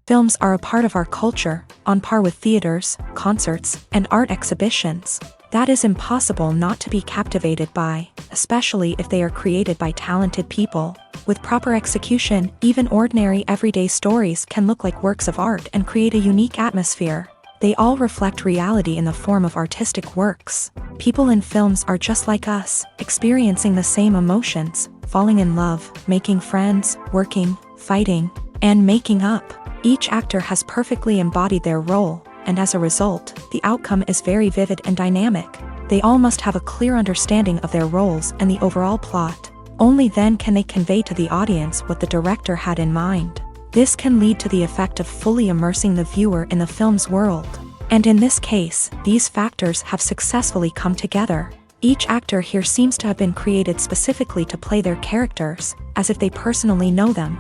Films are a part of our culture, on par with theaters, concerts, and art exhibitions. That is impossible not to be captivated by, especially if they are created by talented people. With proper execution, even ordinary everyday stories can look like works of art and create a unique atmosphere. They all reflect reality in the form of artistic works. People in films are just like us, experiencing the same emotions, falling in love, making friends, working, fighting, and making up. Each actor has perfectly embodied their role, and as a result, the outcome is very vivid and dynamic. They all must have a clear understanding of their roles and the overall plot. Only then can they convey to the audience what the director had in mind. This can lead to the effect of fully immersing the viewer in the film's world. And in this case, these factors have successfully come together. Each actor here seems to have been created specifically to play their characters, as if they personally know them.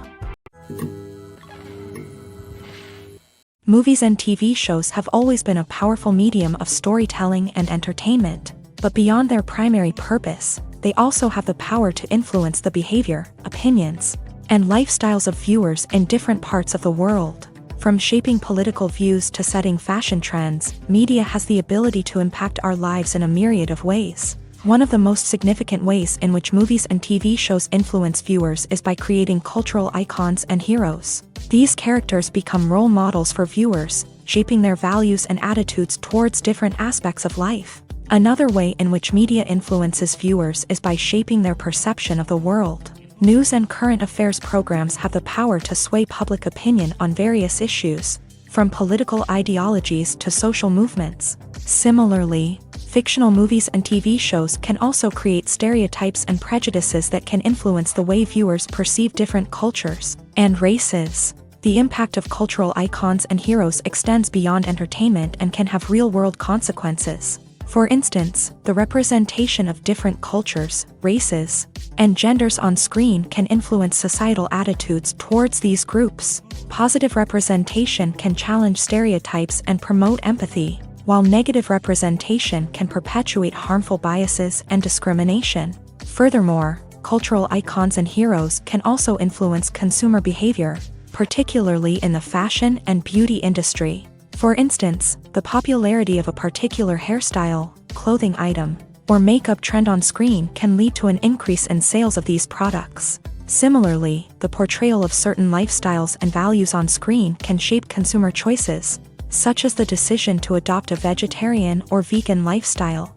Movies and TV shows have always been a powerful medium of storytelling and entertainment, but beyond their primary purpose, they also have the power to influence the behavior, opinions, and lifestyles of viewers in different parts of the world. From shaping political views to setting fashion trends, media has the ability to impact our lives in a myriad of ways. One of the most significant ways in which movies and TV shows influence viewers is by creating cultural icons and heroes. These characters become role models for viewers, shaping their values and attitudes towards different aspects of life. Another way in which media influences viewers is by shaping their perception of the world. News and current affairs programs have the power to sway public opinion on various issues, from political ideologies to social movements. Similarly, fictional movies and TV shows can also create stereotypes and prejudices that can influence the way viewers perceive different cultures and races. The impact of cultural icons and heroes extends beyond entertainment and can have real-world consequences. For instance, the representation of different cultures, races, and genders on screen can influence societal attitudes towards these groups. Positive representation can challenge stereotypes and promote empathy, while negative representation can perpetuate harmful biases and discrimination. Furthermore, cultural icons and heroes can also influence consumer behavior, particularly in the fashion and beauty industry. For instance, the popularity of a particular hairstyle, clothing item, or makeup trend on screen can lead to an increase in sales of these products. Similarly, the portrayal of certain lifestyles and values on screen can shape consumer choices, such as the decision to adopt a vegetarian or vegan lifestyle.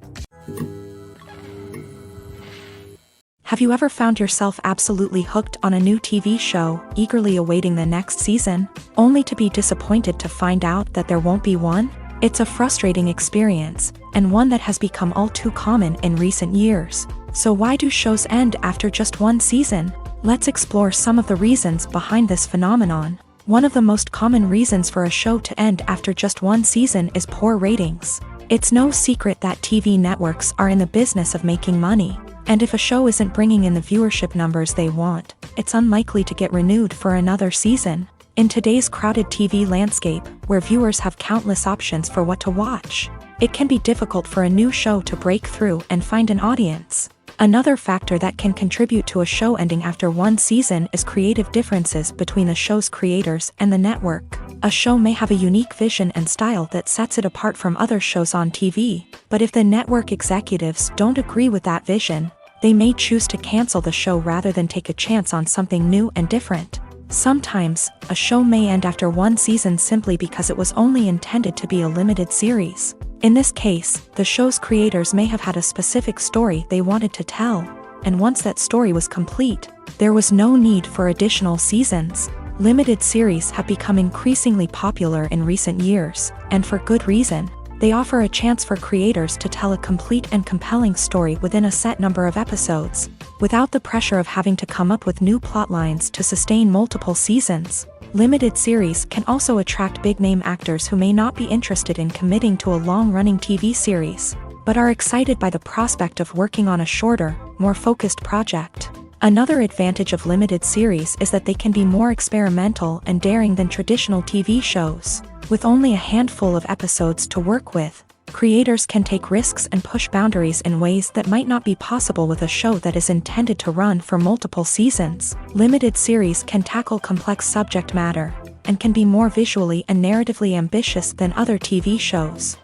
Have you ever found yourself absolutely hooked on a new TV show, eagerly awaiting the next season, only to be disappointed to find out that there won't be one? It's a frustrating experience, and one that has become all too common in recent years. So why do shows end after just one season? Let's explore some of the reasons behind this phenomenon. One of the most common reasons for a show to end after just one season is poor ratings. It's no secret that TV networks are in the business of making money. And if a show isn't bringing in the viewership numbers they want, it's unlikely to get renewed for another season. In today's crowded TV landscape, where viewers have countless options for what to watch, it can be difficult for a new show to break through and find an audience. Another factor that can contribute to a show ending after one season is creative differences between the show's creators and the network. A show may have a unique vision and style that sets it apart from other shows on TV, but if the network executives don't agree with that vision, they may choose to cancel the show rather than take a chance on something new and different. Sometimes, a show may end after one season simply because it was only intended to be a limited series. In this case, the show's creators may have had a specific story they wanted to tell, and once that story was complete, there was no need for additional seasons. Limited series have become increasingly popular in recent years, and for good reason. They offer a chance for creators to tell a complete and compelling story within a set number of episodes, without the pressure of having to come up with new plotlines to sustain multiple seasons. Limited series can also attract big-name actors who may not be interested in committing to a long-running TV series, but are excited by the prospect of working on a shorter, more focused project. Another advantage of limited series is that they can be more experimental and daring than traditional TV shows. With only a handful of episodes to work with, creators can take risks and push boundaries in ways that might not be possible with a show that is intended to run for multiple seasons. Limited series can tackle complex subject matter, and can be more visually and narratively ambitious than other TV shows.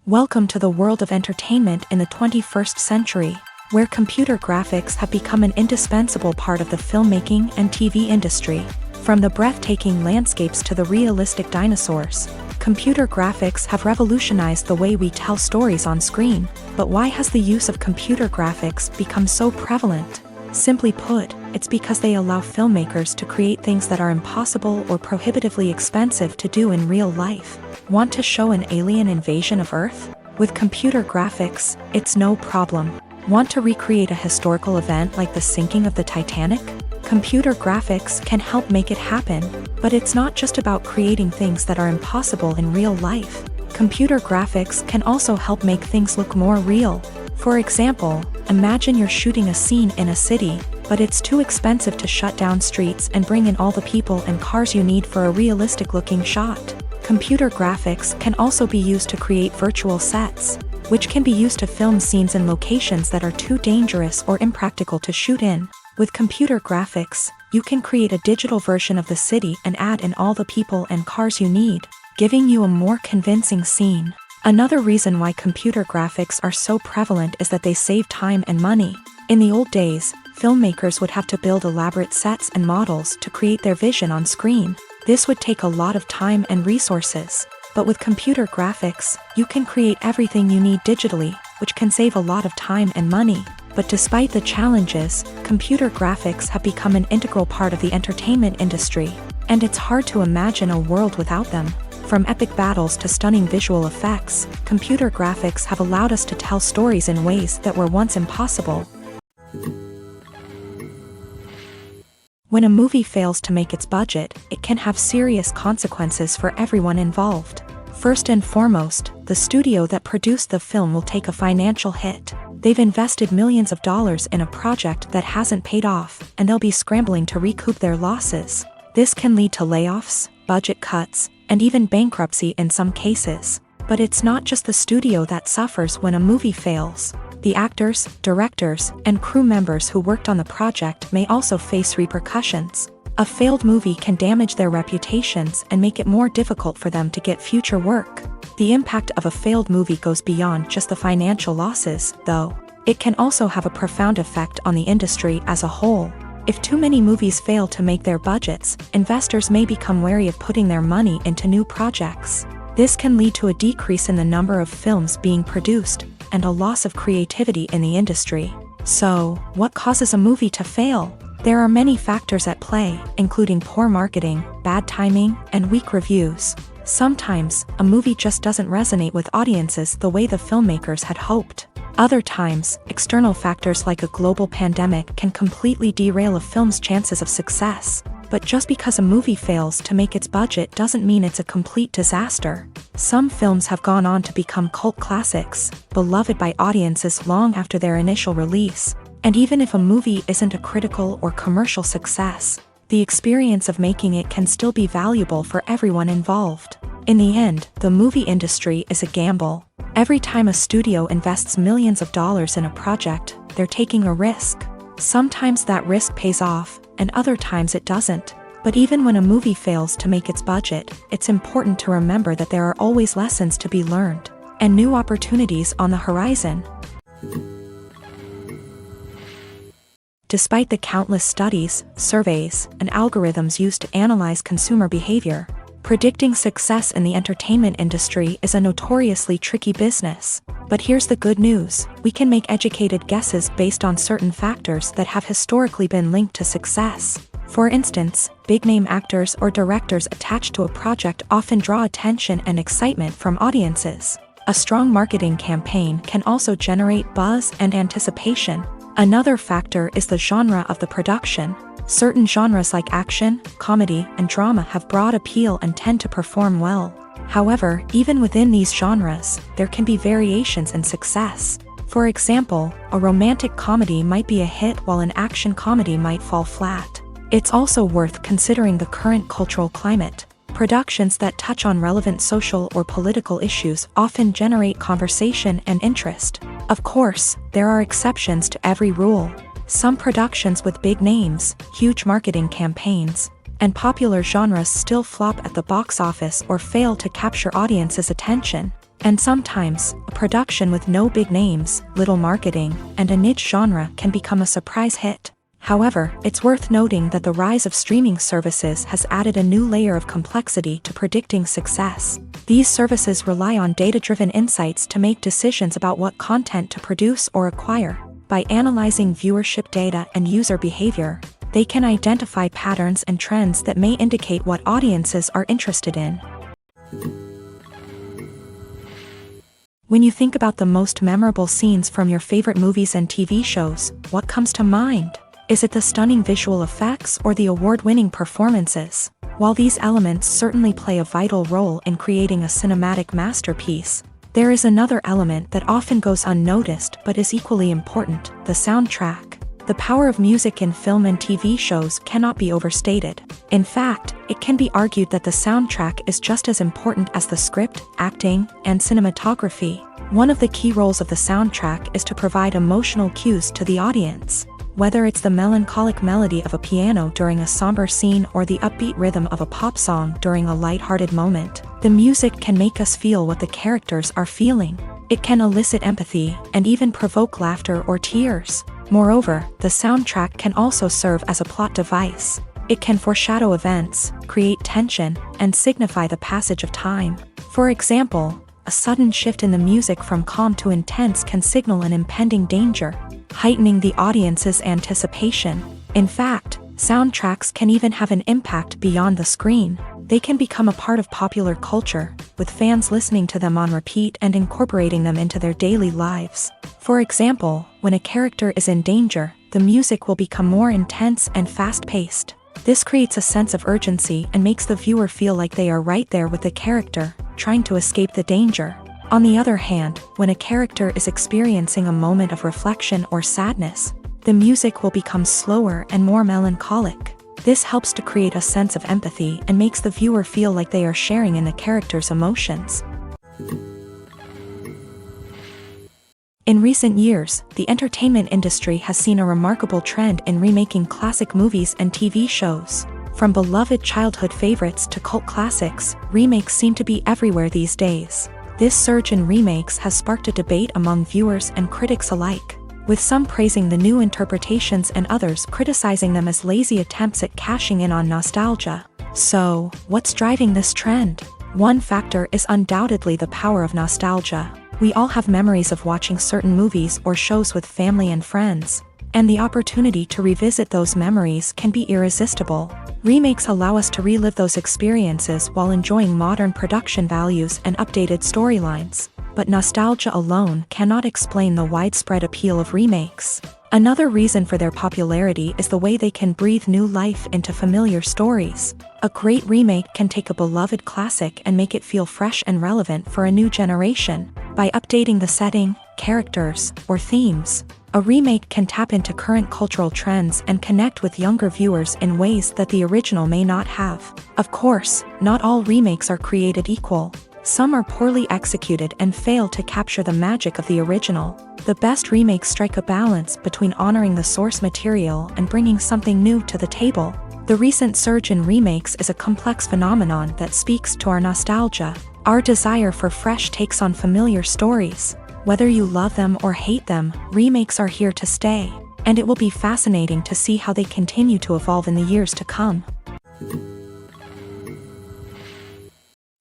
Welcome to the world of entertainment in the 21st century, where computer graphics have become an indispensable part of the filmmaking and TV industry. From the breathtaking landscapes to the realistic dinosaurs, computer graphics have revolutionized the way we tell stories on screen. But why has the use of computer graphics become so prevalent? Simply put, it's because they allow filmmakers to create things that are impossible or prohibitively expensive to do in real life. Want to show an alien invasion of Earth? With computer graphics, it's no problem. Want to recreate a historical event like the sinking of the Titanic? Computer graphics can help make it happen, but it's not just about creating things that are impossible in real life. Computer graphics can also help make things look more real. For example, imagine you're shooting a scene in a city, but it's too expensive to shut down streets and bring in all the people and cars you need for a realistic-looking shot. Computer graphics can also be used to create virtual sets, which can be used to film scenes in locations that are too dangerous or impractical to shoot in. With computer graphics, you can create a digital version of the city and add in all the people and cars you need, giving you a more convincing scene. Another reason why computer graphics are so prevalent is that they save time and money. In the old days, filmmakers would have to build elaborate sets and models to create their vision on screen. This would take a lot of time and resources. But with computer graphics, you can create everything you need digitally, which can save a lot of time and money. But despite the challenges, computer graphics have become an integral part of the entertainment industry, and it's hard to imagine a world without them. From epic battles to stunning visual effects, computer graphics have allowed us to tell stories in ways that were once impossible. When a movie fails to make its budget, it can have serious consequences for everyone involved. First and foremost, the studio that produced the film will take a financial hit. They've invested millions of dollars in a project that hasn't paid off, and they'll be scrambling to recoup their losses. This can lead to layoffs, budget cuts, and even bankruptcy in some cases. But it's not just the studio that suffers when a movie fails. The actors, directors, and crew members who worked on the project may also face repercussions. A failed movie can damage their reputations and make it more difficult for them to get future work. The impact of a failed movie goes beyond just the financial losses, though. It can also have a profound effect on the industry as a whole. If too many movies fail to make their budgets, investors may become wary of putting their money into new projects. This can lead to a decrease in the number of films being produced, and a loss of creativity in the industry. So, what causes a movie to fail? There are many factors at play, including poor marketing, bad timing, and weak reviews. Sometimes, a movie just doesn't resonate with audiences the way the filmmakers had hoped. Other times, external factors like a global pandemic can completely derail a film's chances of success. But just because a movie fails to make its budget doesn't mean it's a complete disaster. Some films have gone on to become cult classics, beloved by audiences long after their initial release. And even if a movie isn't a critical or commercial success, the experience of making it can still be valuable for everyone involved. In the end, the movie industry is a gamble. Every time a studio invests millions of dollars in a project, they're taking a risk. Sometimes that risk pays off, and other times it doesn't. But even when a movie fails to make its budget, it's important to remember that there are always lessons to be learned, and new opportunities on the horizon. Despite the countless studies, surveys, and algorithms used to analyze consumer behavior, predicting success in the entertainment industry is a notoriously tricky business. But here's the good news: we can make educated guesses based on certain factors that have historically been linked to success. For instance, big-name actors or directors attached to a project often draw attention and excitement from audiences. A strong marketing campaign can also generate buzz and anticipation. Another factor is the genre of the production. Certain genres like action, comedy, and drama have broad appeal and tend to perform well. However, even within these genres, there can be variations in success. For example, a romantic comedy might be a hit while an action comedy might fall flat. It's also worth considering the current cultural climate. Productions that touch on relevant social or political issues often generate conversation and interest. Of course, there are exceptions to every rule. Some productions with big names, huge marketing campaigns, and popular genres still flop at the box office or fail to capture audiences' attention. And sometimes, a production with no big names, little marketing, and a niche genre can become a surprise hit. However, it's worth noting that the rise of streaming services has added a new layer of complexity to predicting success. These services rely on data-driven insights to make decisions about what content to produce or acquire. By analyzing viewership data and user behavior, they can identify patterns and trends that may indicate what audiences are interested in. When you think about the most memorable scenes from your favorite movies and TV shows, what comes to mind? Is it the stunning visual effects or the award-winning performances? While these elements certainly play a vital role in creating a cinematic masterpiece, there is another element that often goes unnoticed but is equally important: the soundtrack. The power of music in film and TV shows cannot be overstated. In fact, it can be argued that the soundtrack is just as important as the script, acting, and cinematography. One of the key roles of the soundtrack is to provide emotional cues to the audience. Whether it's the melancholic melody of a piano during a somber scene or the upbeat rhythm of a pop song during a light-hearted moment, the music can make us feel what the characters are feeling. It can elicit empathy and even provoke laughter or tears. Moreover, the soundtrack can also serve as a plot device. It can foreshadow events, create tension, and signify the passage of time. For example, a sudden shift in the music from calm to intense can signal an impending danger, heightening the audience's anticipation. In fact, soundtracks can even have an impact beyond the screen. They can become a part of popular culture, with fans listening to them on repeat and incorporating them into their daily lives. For example, when a character is in danger, the music will become more intense and fast-paced. This creates a sense of urgency and makes the viewer feel like they are right there with the character, trying to escape the danger. On the other hand, when a character is experiencing a moment of reflection or sadness, the music will become slower and more melancholic. This helps to create a sense of empathy and makes the viewer feel like they are sharing in the character's emotions. In recent years, the entertainment industry has seen a remarkable trend in remaking classic movies and TV shows. From beloved childhood favorites to cult classics, remakes seem to be everywhere these days. This surge in remakes has sparked a debate among viewers and critics alike, with some praising the new interpretations and others criticizing them as lazy attempts at cashing in on nostalgia. So, what's driving this trend? One factor is undoubtedly the power of nostalgia. We all have memories of watching certain movies or shows with family and friends, and the opportunity to revisit those memories can be irresistible. Remakes allow us to relive those experiences while enjoying modern production values and updated storylines. But nostalgia alone cannot explain the widespread appeal of remakes. Another reason for their popularity is the way they can breathe new life into familiar stories. A great remake can take a beloved classic and make it feel fresh and relevant for a new generation. By updating the setting, characters, or themes, a remake can tap into current cultural trends and connect with younger viewers in ways that the original may not have. Of course, not all remakes are created equal. Some are poorly executed and fail to capture the magic of the original. The best remakes strike a balance between honoring the source material and bringing something new to the table. The recent surge in remakes is a complex phenomenon that speaks to our nostalgia, our desire for fresh takes on familiar stories. Whether you love them or hate them, remakes are here to stay, and it will be fascinating to see how they continue to evolve in the years to come.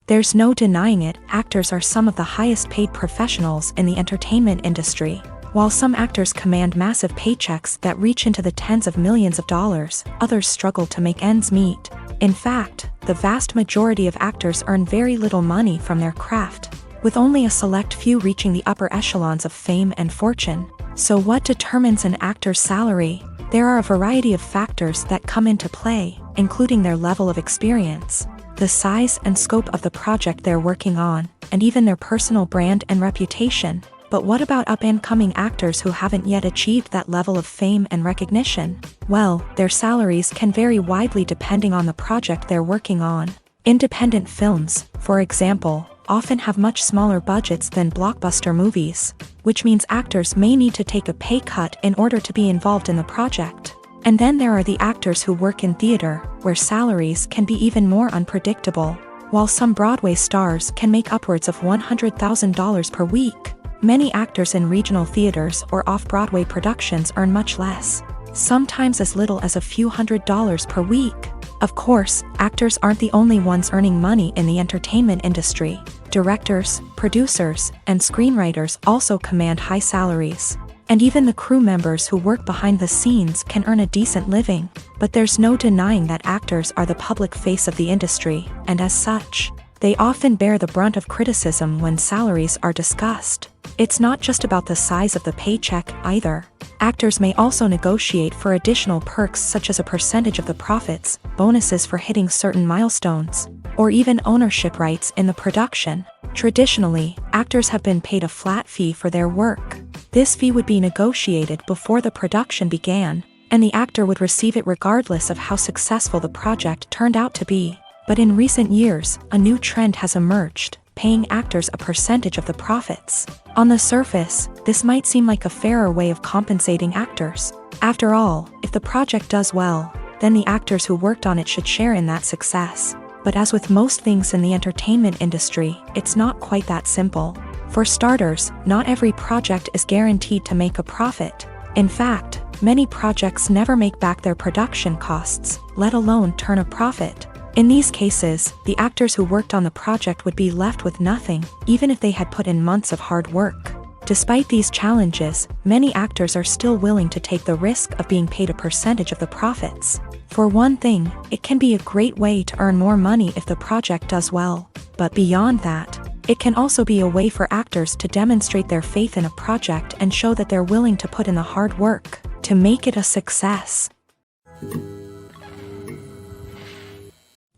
There's no denying it, actors are some of the highest paid professionals in the entertainment industry. While some actors command massive paychecks that reach into the tens of millions of dollars, others struggle to make ends meet. In fact, the vast majority of actors earn very little money from their craft, with only a select few reaching the upper echelons of fame and fortune. So what determines an actor's salary? There are a variety of factors that come into play, including their level of experience, the size and scope of the project they're working on, and even their personal brand and reputation. But what about up-and-coming actors who haven't yet achieved that level of fame and recognition? Well, their salaries can vary widely depending on the project they're working on. Independent films, for example, often have much smaller budgets than blockbuster movies, which means actors may need to take a pay cut in order to be involved in the project. And then there are the actors who work in theater, where salaries can be even more unpredictable. While some Broadway stars can make upwards of $100,000 per week, many actors in regional theaters or off-Broadway productions earn much less, sometimes as little as a few $100s per week. Of course, actors aren't the only ones earning money in the entertainment industry. Directors, producers, and screenwriters also command high salaries. And even the crew members who work behind the scenes can earn a decent living. But there's no denying that actors are the public face of the industry, and as such, they often bear the brunt of criticism when salaries are discussed. It's not just about the size of the paycheck either. Actors may also negotiate for additional perks such as a percentage of the profits, bonuses for hitting certain milestones, or even ownership rights in the production. Traditionally, actors have been paid a flat fee for their work. This fee would be negotiated before the production began, and the actor would receive it regardless of how successful the project turned out to be. But in recent years, a new trend has emerged, paying actors a percentage of the profits. On the surface, this might seem like a fairer way of compensating actors. After all, if the project does well, then the actors who worked on it should share in that success. But as with most things in the entertainment industry, it's not quite that simple. For starters, not every project is guaranteed to make a profit. In fact, many projects never make back their production costs, let alone turn a profit. In these cases, the actors who worked on the project would be left with nothing, even if they had put in months of hard work. Despite these challenges, many actors are still willing to take the risk of being paid a percentage of the profits. For one thing, it can be a great way to earn more money if the project does well. But beyond that, it can also be a way for actors to demonstrate their faith in a project and show that they're willing to put in the hard work to make it a success.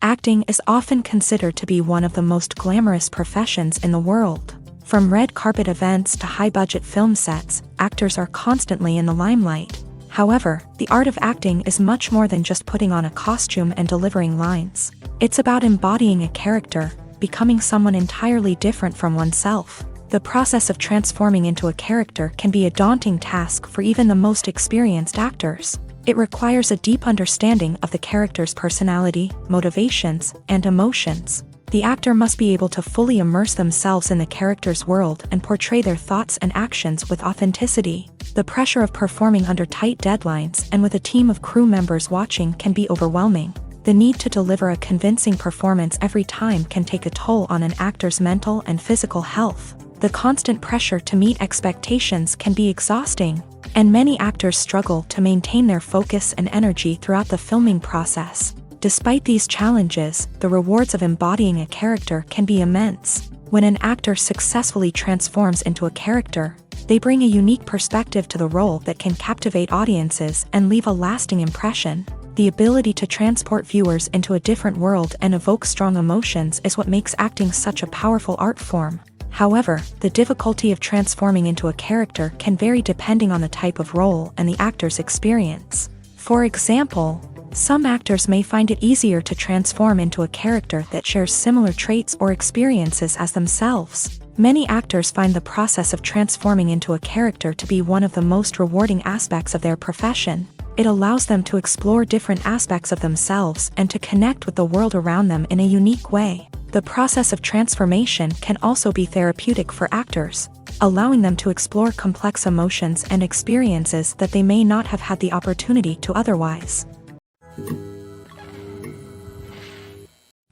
Acting is often considered to be one of the most glamorous professions in the world. From red carpet events to high-budget film sets, actors are constantly in the limelight. However, the art of acting is much more than just putting on a costume and delivering lines. It's about embodying a character, becoming someone entirely different from oneself. The process of transforming into a character can be a daunting task for even the most experienced actors. It requires a deep understanding of the character's personality, motivations, and emotions. The actor must be able to fully immerse themselves in the character's world and portray their thoughts and actions with authenticity. The pressure of performing under tight deadlines and with a team of crew members watching can be overwhelming. The need to deliver a convincing performance every time can take a toll on an actor's mental and physical health. The constant pressure to meet expectations can be exhausting, and many actors struggle to maintain their focus and energy throughout the filming process. Despite these challenges, the rewards of embodying a character can be immense. When an actor successfully transforms into a character, they bring a unique perspective to the role that can captivate audiences and leave a lasting impression. The ability to transport viewers into a different world and evoke strong emotions is what makes acting such a powerful art form. However, the difficulty of transforming into a character can vary depending on the type of role and the actor's experience. For example, some actors may find it easier to transform into a character that shares similar traits or experiences as themselves. Many actors find the process of transforming into a character to be one of the most rewarding aspects of their profession. It allows them to explore different aspects of themselves and to connect with the world around them in a unique way. The process of transformation can also be therapeutic for actors, allowing them to explore complex emotions and experiences that they may not have had the opportunity to otherwise.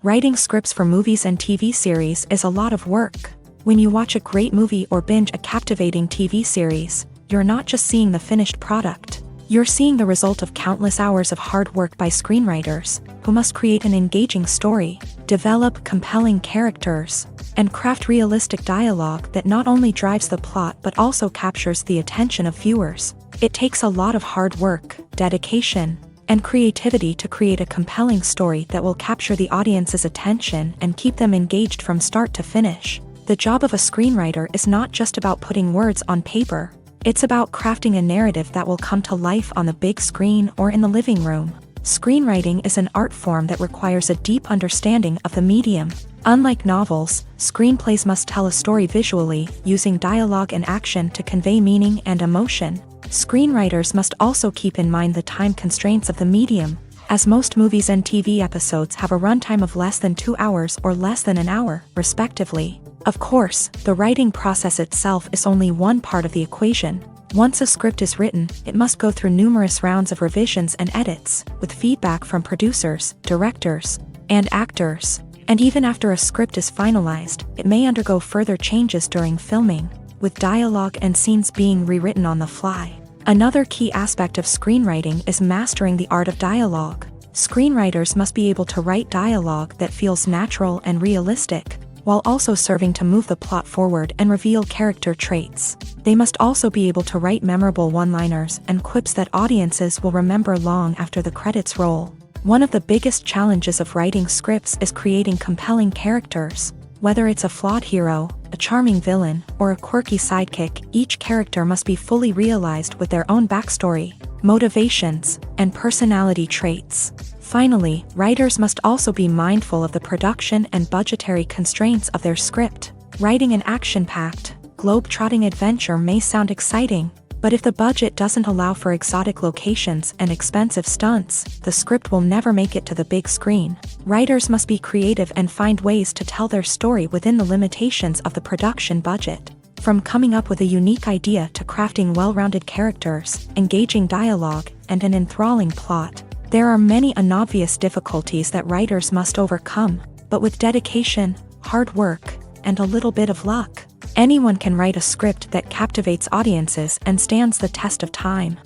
Writing scripts for movies and TV series is a lot of work. When you watch a great movie or binge a captivating TV series, you're not just seeing the finished product. You're seeing the result of countless hours of hard work by screenwriters, who must create an engaging story, develop compelling characters, and craft realistic dialogue that not only drives the plot but also captures the attention of viewers. It takes a lot of hard work, dedication, and creativity to create a compelling story that will capture the audience's attention and keep them engaged from start to finish. The job of a screenwriter is not just about putting words on paper. It's about crafting a narrative that will come to life on the big screen or in the living room. Screenwriting is an art form that requires a deep understanding of the medium. Unlike novels, screenplays must tell a story visually, using dialogue and action to convey meaning and emotion. Screenwriters must also keep in mind the time constraints of the medium, as most movies and TV episodes have a runtime of less than 2 hours or less than an hour, respectively. Of course, the writing process itself is only one part of the equation. Once a script is written, it must go through numerous rounds of revisions and edits, with feedback from producers, directors, and actors. And even after a script is finalized, it may undergo further changes during filming, with dialogue and scenes being rewritten on the fly. Another key aspect of screenwriting is mastering the art of dialogue. Screenwriters must be able to write dialogue that feels natural and realistic, while also serving to move the plot forward and reveal character traits. They must also be able to write memorable one-liners and quips that audiences will remember long after the credits roll. One of the biggest challenges of writing scripts is creating compelling characters. Whether it's a flawed hero, a charming villain, or a quirky sidekick, each character must be fully realized with their own backstory, motivations, and personality traits. Finally, writers must also be mindful of the production and budgetary constraints of their script. Writing an action-packed, globe-trotting adventure may sound exciting, but if the budget doesn't allow for exotic locations and expensive stunts, the script will never make it to the big screen. Writers must be creative and find ways to tell their story within the limitations of the production budget. From coming up with a unique idea to crafting well-rounded characters, engaging dialogue, and an enthralling plot, there are many unobvious difficulties that writers must overcome, but with dedication, hard work, and a little bit of luck, anyone can write a script that captivates audiences and stands the test of time.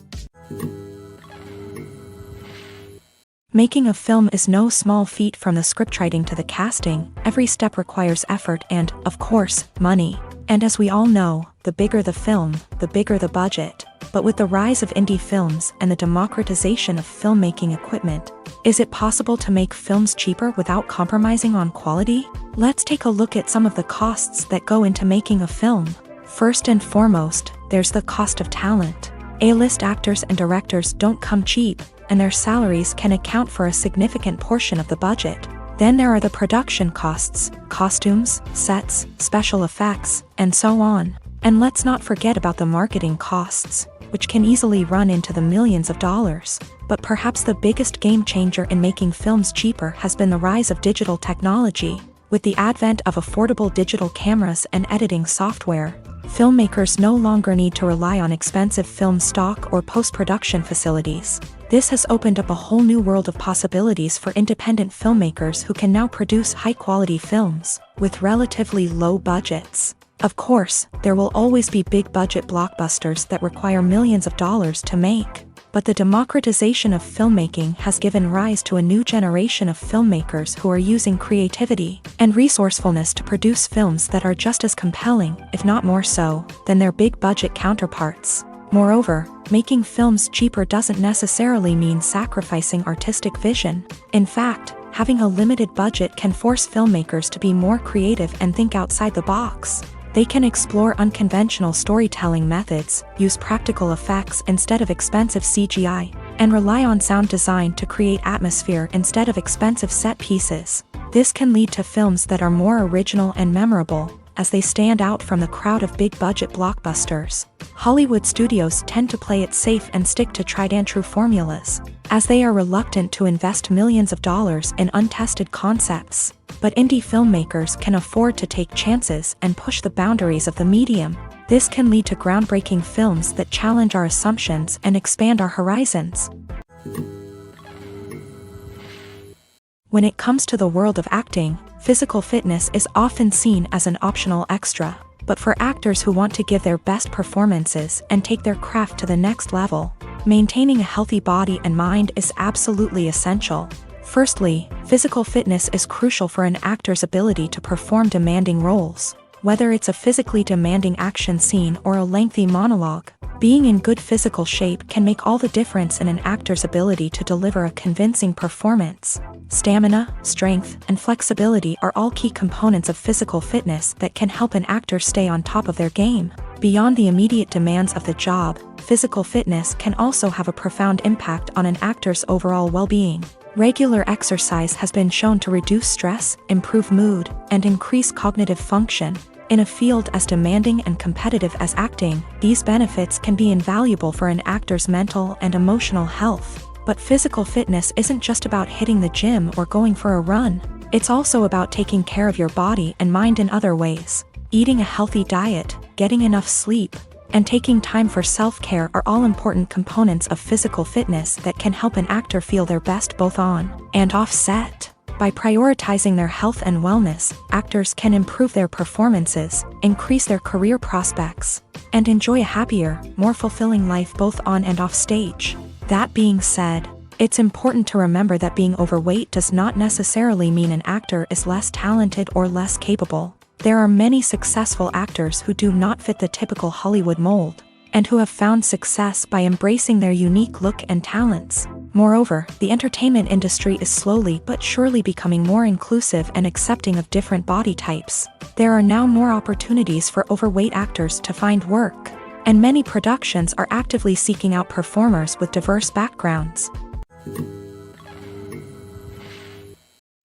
Making a film is no small feat. From the scriptwriting to the casting, every step requires effort and, of course, money. And as we all know, the bigger the film, the bigger the budget. But with the rise of indie films and the democratization of filmmaking equipment, is it possible to make films cheaper without compromising on quality? Let's take a look at some of the costs that go into making a film. First and foremost, there's the cost of talent. A-list actors and directors don't come cheap, and their salaries can account for a significant portion of the budget. Then there are the production costs, costumes, sets, special effects, and so on. And let's not forget about the marketing costs, which can easily run into the millions of dollars. But perhaps the biggest game changer in making films cheaper has been the rise of digital technology. With the advent of affordable digital cameras and editing software, filmmakers no longer need to rely on expensive film stock or post-production facilities. This has opened up a whole new world of possibilities for independent filmmakers who can now produce high-quality films with relatively low budgets. Of course, there will always be big-budget blockbusters that require millions of dollars to make. But the democratization of filmmaking has given rise to a new generation of filmmakers who are using creativity and resourcefulness to produce films that are just as compelling, if not more so, than their big-budget counterparts. Moreover, making films cheaper doesn't necessarily mean sacrificing artistic vision. In fact, having a limited budget can force filmmakers to be more creative and think outside the box. They can explore unconventional storytelling methods, use practical effects instead of expensive CGI, and rely on sound design to create atmosphere instead of expensive set pieces. This can lead to films that are more original and memorable, as they stand out from the crowd of big-budget blockbusters. Hollywood studios tend to play it safe and stick to tried-and-true formulas, as they are reluctant to invest millions of dollars in untested concepts. But indie filmmakers can afford to take chances and push the boundaries of the medium. This can lead to groundbreaking films that challenge our assumptions and expand our horizons. When it comes to the world of acting, physical fitness is often seen as an optional extra. But for actors who want to give their best performances and take their craft to the next level, maintaining a healthy body and mind is absolutely essential. Firstly, physical fitness is crucial for an actor's ability to perform demanding roles. Whether it's a physically demanding action scene or a lengthy monologue, being in good physical shape can make all the difference in an actor's ability to deliver a convincing performance. Stamina, strength, and flexibility are all key components of physical fitness that can help an actor stay on top of their game. Beyond the immediate demands of the job, physical fitness can also have a profound impact on an actor's overall well-being. Regular exercise has been shown to reduce stress, improve mood, and increase cognitive function. In a field as demanding and competitive as acting, these benefits can be invaluable for an actor's mental and emotional health. But physical fitness isn't just about hitting the gym or going for a run. It's also about taking care of your body and mind in other ways. Eating a healthy diet, getting enough sleep, and taking time for self-care are all important components of physical fitness that can help an actor feel their best both on and off set. By prioritizing their health and wellness, actors can improve their performances, increase their career prospects, and enjoy a happier, more fulfilling life both on and off stage. That being said, it's important to remember that being overweight does not necessarily mean an actor is less talented or less capable. There are many successful actors who do not fit the typical Hollywood mold, and who have found success by embracing their unique look and talents. Moreover, the entertainment industry is slowly but surely becoming more inclusive and accepting of different body types. There are now more opportunities for overweight actors to find work, and many productions are actively seeking out performers with diverse backgrounds.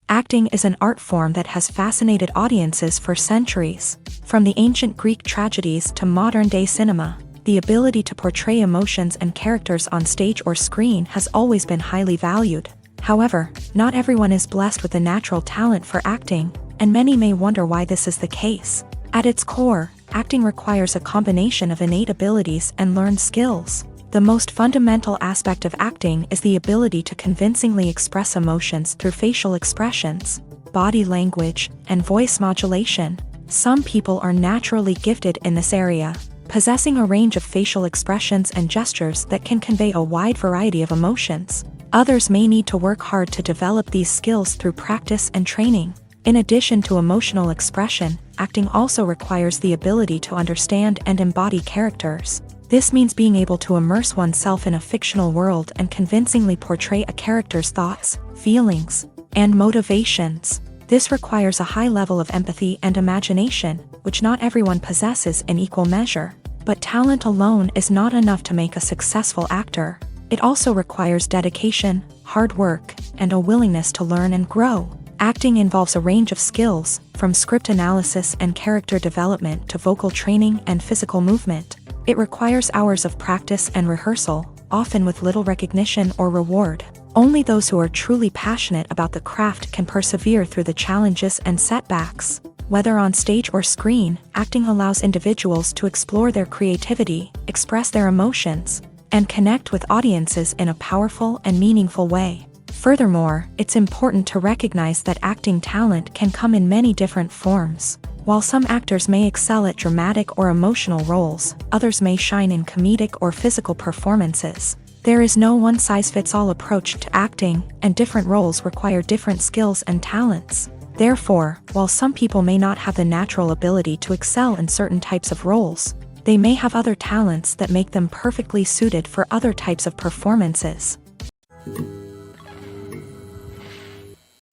Acting is an art form that has fascinated audiences for centuries. From the ancient Greek tragedies to modern-day cinema, the ability to portray emotions and characters on stage or screen has always been highly valued. However, not everyone is blessed with a natural talent for acting, and many may wonder why this is the case. At its core, acting requires a combination of innate abilities and learned skills. The most fundamental aspect of acting is the ability to convincingly express emotions through facial expressions, body language, and voice modulation. Some people are naturally gifted in this area, possessing a range of facial expressions and gestures that can convey a wide variety of emotions. Others may need to work hard to develop these skills through practice and training. In addition to emotional expression, acting also requires the ability to understand and embody characters. This means being able to immerse oneself in a fictional world and convincingly portray a character's thoughts, feelings, and motivations. This requires a high level of empathy and imagination, which not everyone possesses in equal measure. But talent alone is not enough to make a successful actor. It also requires dedication, hard work, and a willingness to learn and grow. Acting involves a range of skills, from script analysis and character development to vocal training and physical movement. It requires hours of practice and rehearsal, often with little recognition or reward. Only those who are truly passionate about the craft can persevere through the challenges and setbacks. Whether on stage or screen, acting allows individuals to explore their creativity, express their emotions, and connect with audiences in a powerful and meaningful way. Furthermore, it's important to recognize that acting talent can come in many different forms. While some actors may excel at dramatic or emotional roles, others may shine in comedic or physical performances. There is no one-size-fits-all approach to acting, and different roles require different skills and talents. Therefore, while some people may not have the natural ability to excel in certain types of roles, they may have other talents that make them perfectly suited for other types of performances.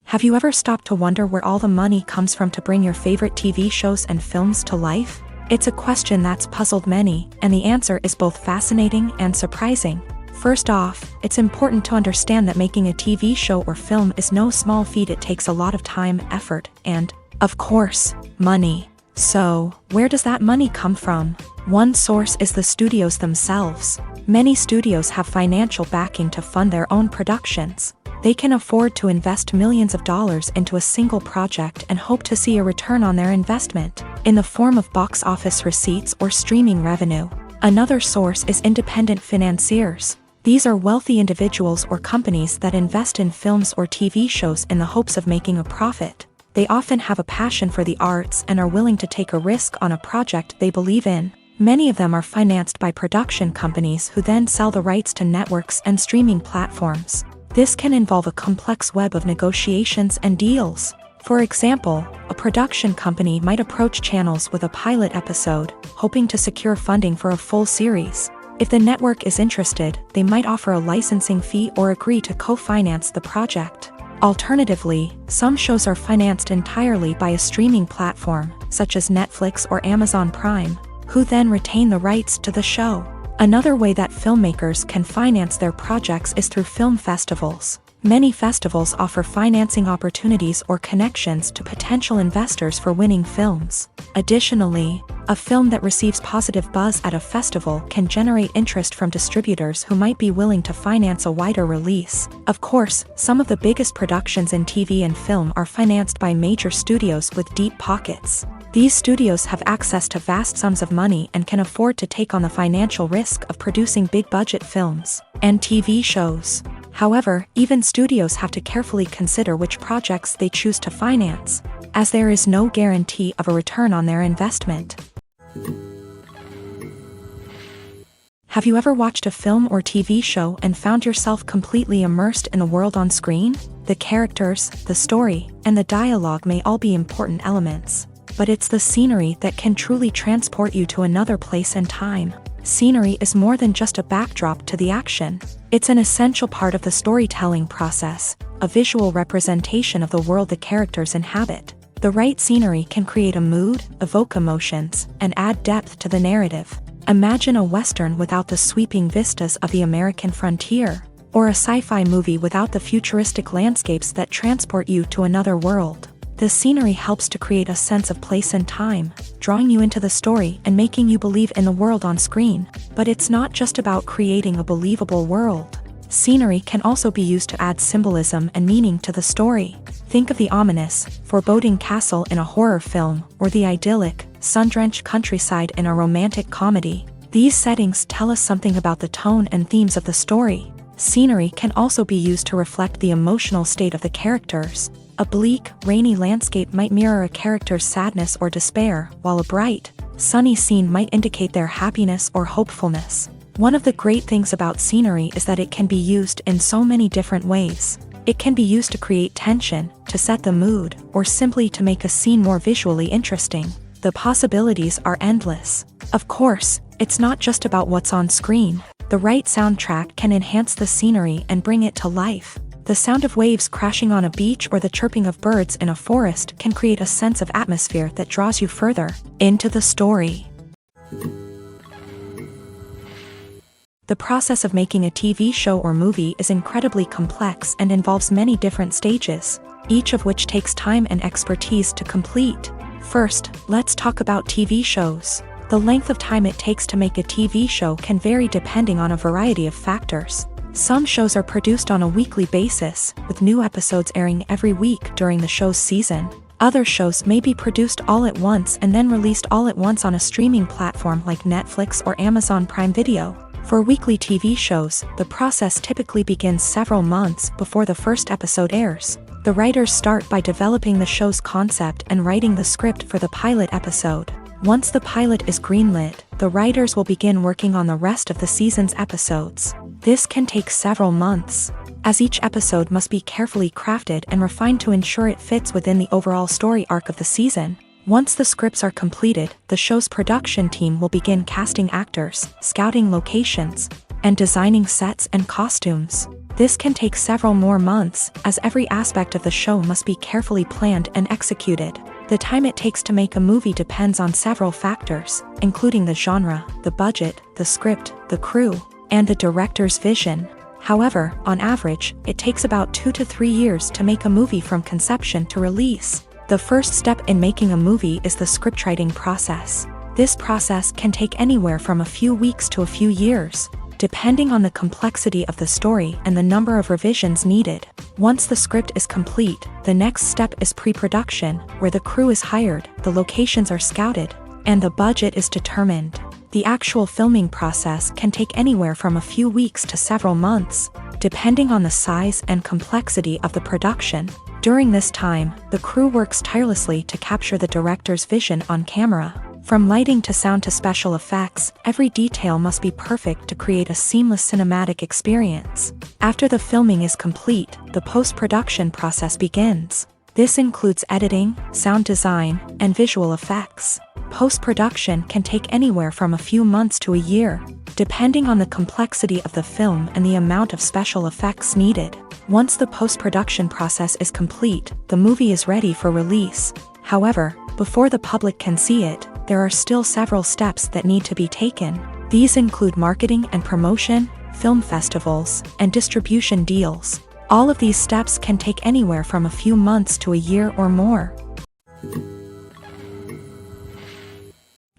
Have you ever stopped to wonder where all the money comes from to bring your favorite TV shows and films to life? It's a question that's puzzled many, and the answer is both fascinating and surprising. First off, it's important to understand that making a TV show or film is no small feat. It takes a lot of time, effort, and, of course, money. So, where does that money come from? One source is the studios themselves. Many studios have financial backing to fund their own productions. They can afford to invest millions of dollars into a single project and hope to see a return on their investment, in the form of box office receipts or streaming revenue. Another source is independent financiers. These are wealthy individuals or companies that invest in films or TV shows in the hopes of making a profit. They often have a passion for the arts and are willing to take a risk on a project they believe in. Many of them are financed by production companies who then sell the rights to networks and streaming platforms. This can involve a complex web of negotiations and deals. For example, a production company might approach channels with a pilot episode, hoping to secure funding for a full series. If the network is interested, they might offer a licensing fee or agree to co-finance the project. Alternatively, some shows are financed entirely by a streaming platform, such as Netflix or Amazon Prime, who then retain the rights to the show. Another way that filmmakers can finance their projects is through film festivals. Many festivals offer financing opportunities or connections to potential investors for winning films. Additionally, a film that receives positive buzz at a festival can generate interest from distributors who might be willing to finance a wider release. Of course, some of the biggest productions in TV and film are financed by major studios with deep pockets. These studios have access to vast sums of money and can afford to take on the financial risk of producing big-budget films and TV shows. However, even studios have to carefully consider which projects they choose to finance, as there is no guarantee of a return on their investment. Have you ever watched a film or TV show and found yourself completely immersed in the world on screen? The characters, the story, and the dialogue may all be important elements, but it's the scenery that can truly transport you to another place and time. Scenery is more than just a backdrop to the action. It's an essential part of the storytelling process, a visual representation of the world the characters inhabit. The right scenery can create a mood, evoke emotions, and add depth to the narrative. Imagine a Western without the sweeping vistas of the American frontier, or a sci-fi movie without the futuristic landscapes that transport you to another world. The scenery helps to create a sense of place and time, drawing you into the story and making you believe in the world on screen. But it's not just about creating a believable world. Scenery can also be used to add symbolism and meaning to the story. Think of the ominous, foreboding castle in a horror film, or the idyllic, sun-drenched countryside in a romantic comedy. These settings tell us something about the tone and themes of the story. Scenery can also be used to reflect the emotional state of the characters. A bleak, rainy landscape might mirror a character's sadness or despair, while a bright, sunny scene might indicate their happiness or hopefulness. One of the great things about scenery is that it can be used in so many different ways. It can be used to create tension, to set the mood, or simply to make a scene more visually interesting. The possibilities are endless. Of course, it's not just about what's on screen. The right soundtrack can enhance the scenery and bring it to life. The sound of waves crashing on a beach or the chirping of birds in a forest can create a sense of atmosphere that draws you further into the story. The process of making a TV show or movie is incredibly complex and involves many different stages, each of which takes time and expertise to complete. First, let's talk about TV shows. The length of time it takes to make a TV show can vary depending on a variety of factors. Some shows are produced on a weekly basis, with new episodes airing every week during the show's season. Other shows may be produced all at once and then released all at once on a streaming platform like Netflix or Amazon Prime Video. For weekly TV shows, the process typically begins several months before the first episode airs. The writers start by developing the show's concept and writing the script for the pilot episode. Once the pilot is greenlit, the writers will begin working on the rest of the season's episodes. This can take several months, as each episode must be carefully crafted and refined to ensure it fits within the overall story arc of the season. Once the scripts are completed, the show's production team will begin casting actors, scouting locations, and designing sets and costumes. This can take several more months, as every aspect of the show must be carefully planned and executed. The time it takes to make a movie depends on several factors, including the genre, the budget, the script, the crew, and the director's vision. However, on average, it takes about 2 to 3 years to make a movie from conception to release. The first step in making a movie is the scriptwriting process. This process can take anywhere from a few weeks to a few years, depending on the complexity of the story and the number of revisions needed. Once the script is complete, the next step is pre-production, where the crew is hired, the locations are scouted, and the budget is determined. The actual filming process can take anywhere from a few weeks to several months, depending on the size and complexity of the production. During this time, the crew works tirelessly to capture the director's vision on camera. From lighting to sound to special effects, every detail must be perfect to create a seamless cinematic experience. After the filming is complete, the post-production process begins. This includes editing, sound design, and visual effects. Post-production can take anywhere from a few months to a year, depending on the complexity of the film and the amount of special effects needed. Once the post-production process is complete, the movie is ready for release. However, before the public can see it, there are still several steps that need to be taken. These include marketing and promotion, film festivals, and distribution deals. All of these steps can take anywhere from a few months to a year or more.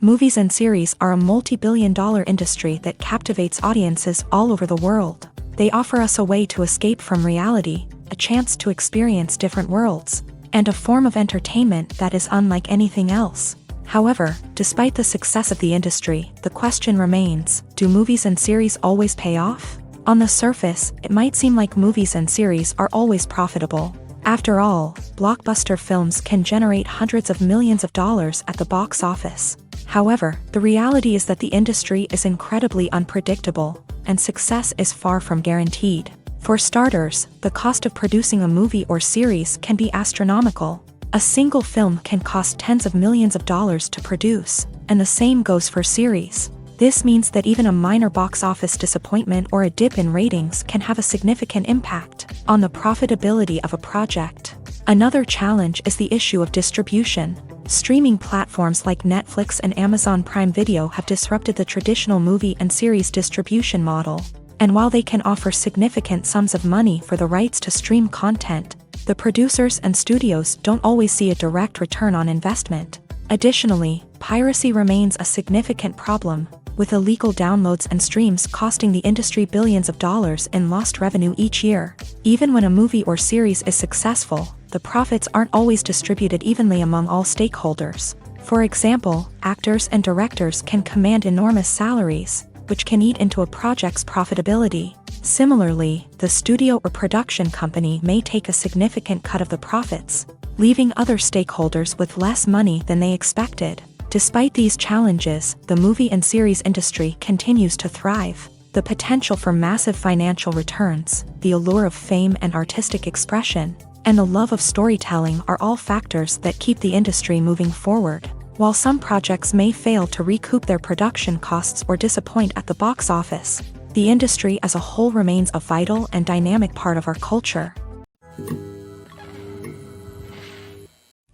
Movies and series are a multi-billion-dollar industry that captivates audiences all over the world. They offer us a way to escape from reality, a chance to experience different worlds, and a form of entertainment that is unlike anything else. However, despite the success of the industry, the question remains, do movies and series always pay off? On the surface, it might seem like movies and series are always profitable. After all, blockbuster films can generate hundreds of millions of dollars at the box office. However, the reality is that the industry is incredibly unpredictable, and success is far from guaranteed. For starters, the cost of producing a movie or series can be astronomical. A single film can cost tens of millions of dollars to produce, and the same goes for series. This means that even a minor box office disappointment or a dip in ratings can have a significant impact on the profitability of a project. Another challenge is the issue of distribution. Streaming platforms like Netflix and Amazon Prime Video have disrupted the traditional movie and series distribution model. And while they can offer significant sums of money for the rights to stream content, the producers and studios don't always see a direct return on investment. Additionally, piracy remains a significant problem, with illegal downloads and streams costing the industry billions of dollars in lost revenue each year. Even when a movie or series is successful, the profits aren't always distributed evenly among all stakeholders. For example, actors and directors can command enormous salaries, which can eat into a project's profitability. Similarly, the studio or production company may take a significant cut of the profits, leaving other stakeholders with less money than they expected. Despite these challenges, the movie and series industry continues to thrive. The potential for massive financial returns, the allure of fame and artistic expression, and the love of storytelling are all factors that keep the industry moving forward. While some projects may fail to recoup their production costs or disappoint at the box office, the industry as a whole remains a vital and dynamic part of our culture.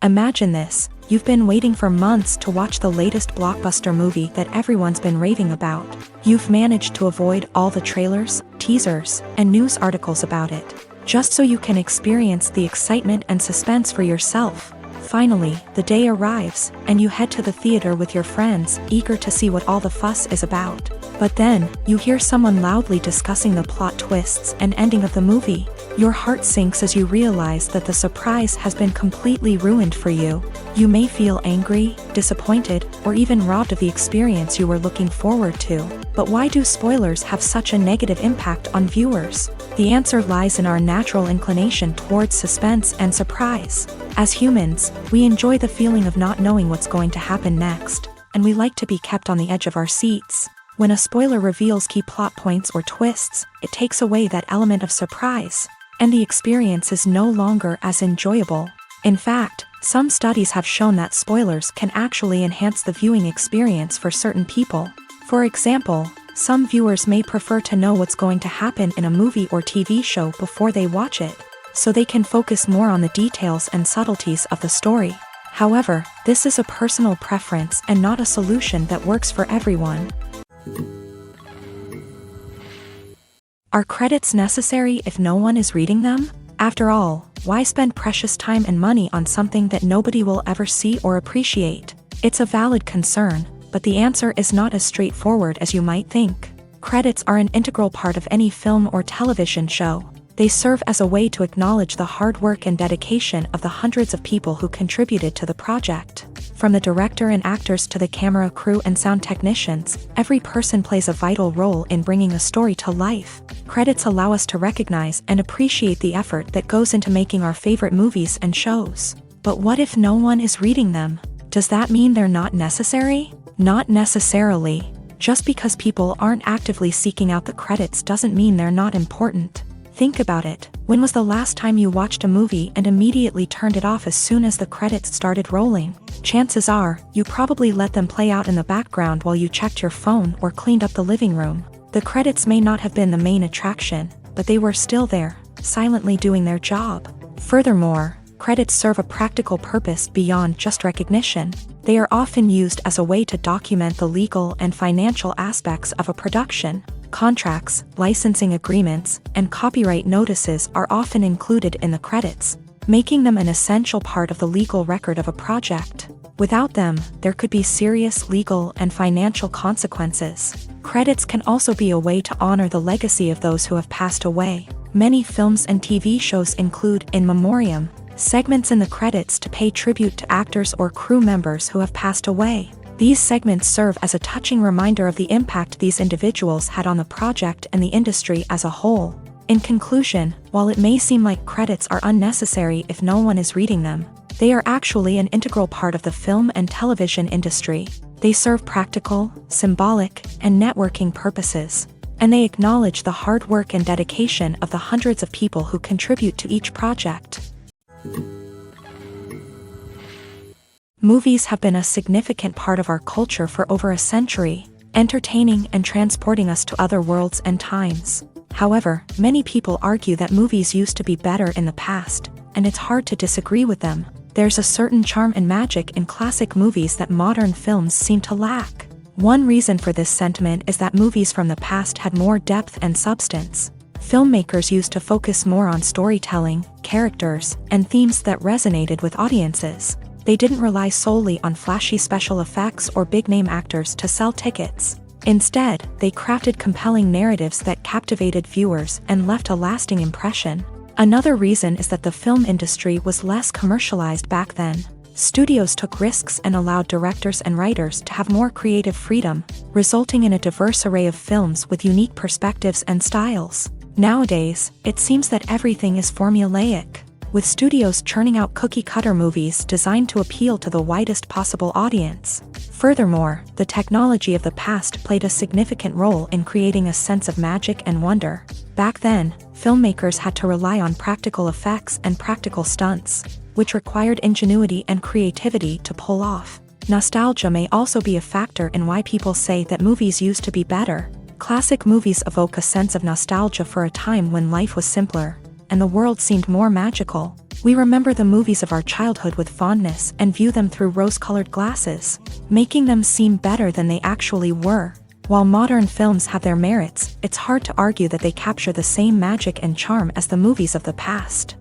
Imagine this. You've been waiting for months to watch the latest blockbuster movie that everyone's been raving about. You've managed to avoid all the trailers, teasers, and news articles about it, just so you can experience the excitement and suspense for yourself. Finally, the day arrives, and you head to the theater with your friends, eager to see what all the fuss is about. But then, you hear someone loudly discussing the plot twists and ending of the movie. Your heart sinks as you realize that the surprise has been completely ruined for you. You may feel angry, disappointed, or even robbed of the experience you were looking forward to. But why do spoilers have such a negative impact on viewers? The answer lies in our natural inclination towards suspense and surprise. As humans, we enjoy the feeling of not knowing what's going to happen next, and we like to be kept on the edge of our seats. When a spoiler reveals key plot points or twists, it takes away that element of surprise, and the experience is no longer as enjoyable. In fact, some studies have shown that spoilers can actually enhance the viewing experience for certain people. For example, some viewers may prefer to know what's going to happen in a movie or TV show before they watch it, so they can focus more on the details and subtleties of the story. However, this is a personal preference and not a solution that works for everyone. Are credits necessary if no one is reading them? After all, why spend precious time and money on something that nobody will ever see or appreciate? It's a valid concern, but the answer is not as straightforward as you might think. Credits are an integral part of any film or television show. They serve as a way to acknowledge the hard work and dedication of the hundreds of people who contributed to the project. From the director and actors to the camera crew and sound technicians, every person plays a vital role in bringing a story to life. Credits allow us to recognize and appreciate the effort that goes into making our favorite movies and shows. But what if no one is reading them? Does that mean they're not necessary? Not necessarily. Just because people aren't actively seeking out the credits doesn't mean they're not important. Think about it. When was the last time you watched a movie and immediately turned it off as soon as the credits started rolling? Chances are, you probably let them play out in the background while you checked your phone or cleaned up the living room. The credits may not have been the main attraction, but they were still there, silently doing their job. Furthermore, credits serve a practical purpose beyond just recognition. They are often used as a way to document the legal and financial aspects of a production. Contracts, licensing agreements, and copyright notices are often included in the credits, making them an essential part of the legal record of a project. Without them, there could be serious legal and financial consequences. Credits can also be a way to honor the legacy of those who have passed away. Many films and TV shows include in memoriam segments in the credits to pay tribute to actors or crew members who have passed away. These segments serve as a touching reminder of the impact these individuals had on the project and the industry as a whole. In conclusion, while it may seem like credits are unnecessary if no one is reading them, they are actually an integral part of the film and television industry. They serve practical, symbolic, and networking purposes, and they acknowledge the hard work and dedication of the hundreds of people who contribute to each project. Movies have been a significant part of our culture for over a century, entertaining and transporting us to other worlds and times. However, many people argue that movies used to be better in the past, and it's hard to disagree with them. There's a certain charm and magic in classic movies that modern films seem to lack. One reason for this sentiment is that movies from the past had more depth and substance. Filmmakers used to focus more on storytelling, characters, and themes that resonated with audiences. They didn't rely solely on flashy special effects or big-name actors to sell tickets. Instead, they crafted compelling narratives that captivated viewers and left a lasting impression. Another reason is that the film industry was less commercialized back then. Studios took risks and allowed directors and writers to have more creative freedom, resulting in a diverse array of films with unique perspectives and styles. Nowadays, it seems that everything is formulaic, with studios churning out cookie-cutter movies designed to appeal to the widest possible audience. Furthermore, the technology of the past played a significant role in creating a sense of magic and wonder. Back then, filmmakers had to rely on practical effects and practical stunts, which required ingenuity and creativity to pull off. Nostalgia may also be a factor in why people say that movies used to be better. Classic movies evoke a sense of nostalgia for a time when life was simpler, and the world seemed more magical. We remember the movies of our childhood with fondness and view them through rose-colored glasses, making them seem better than they actually were. While modern films have their merits, it's hard to argue that they capture the same magic and charm as the movies of the past.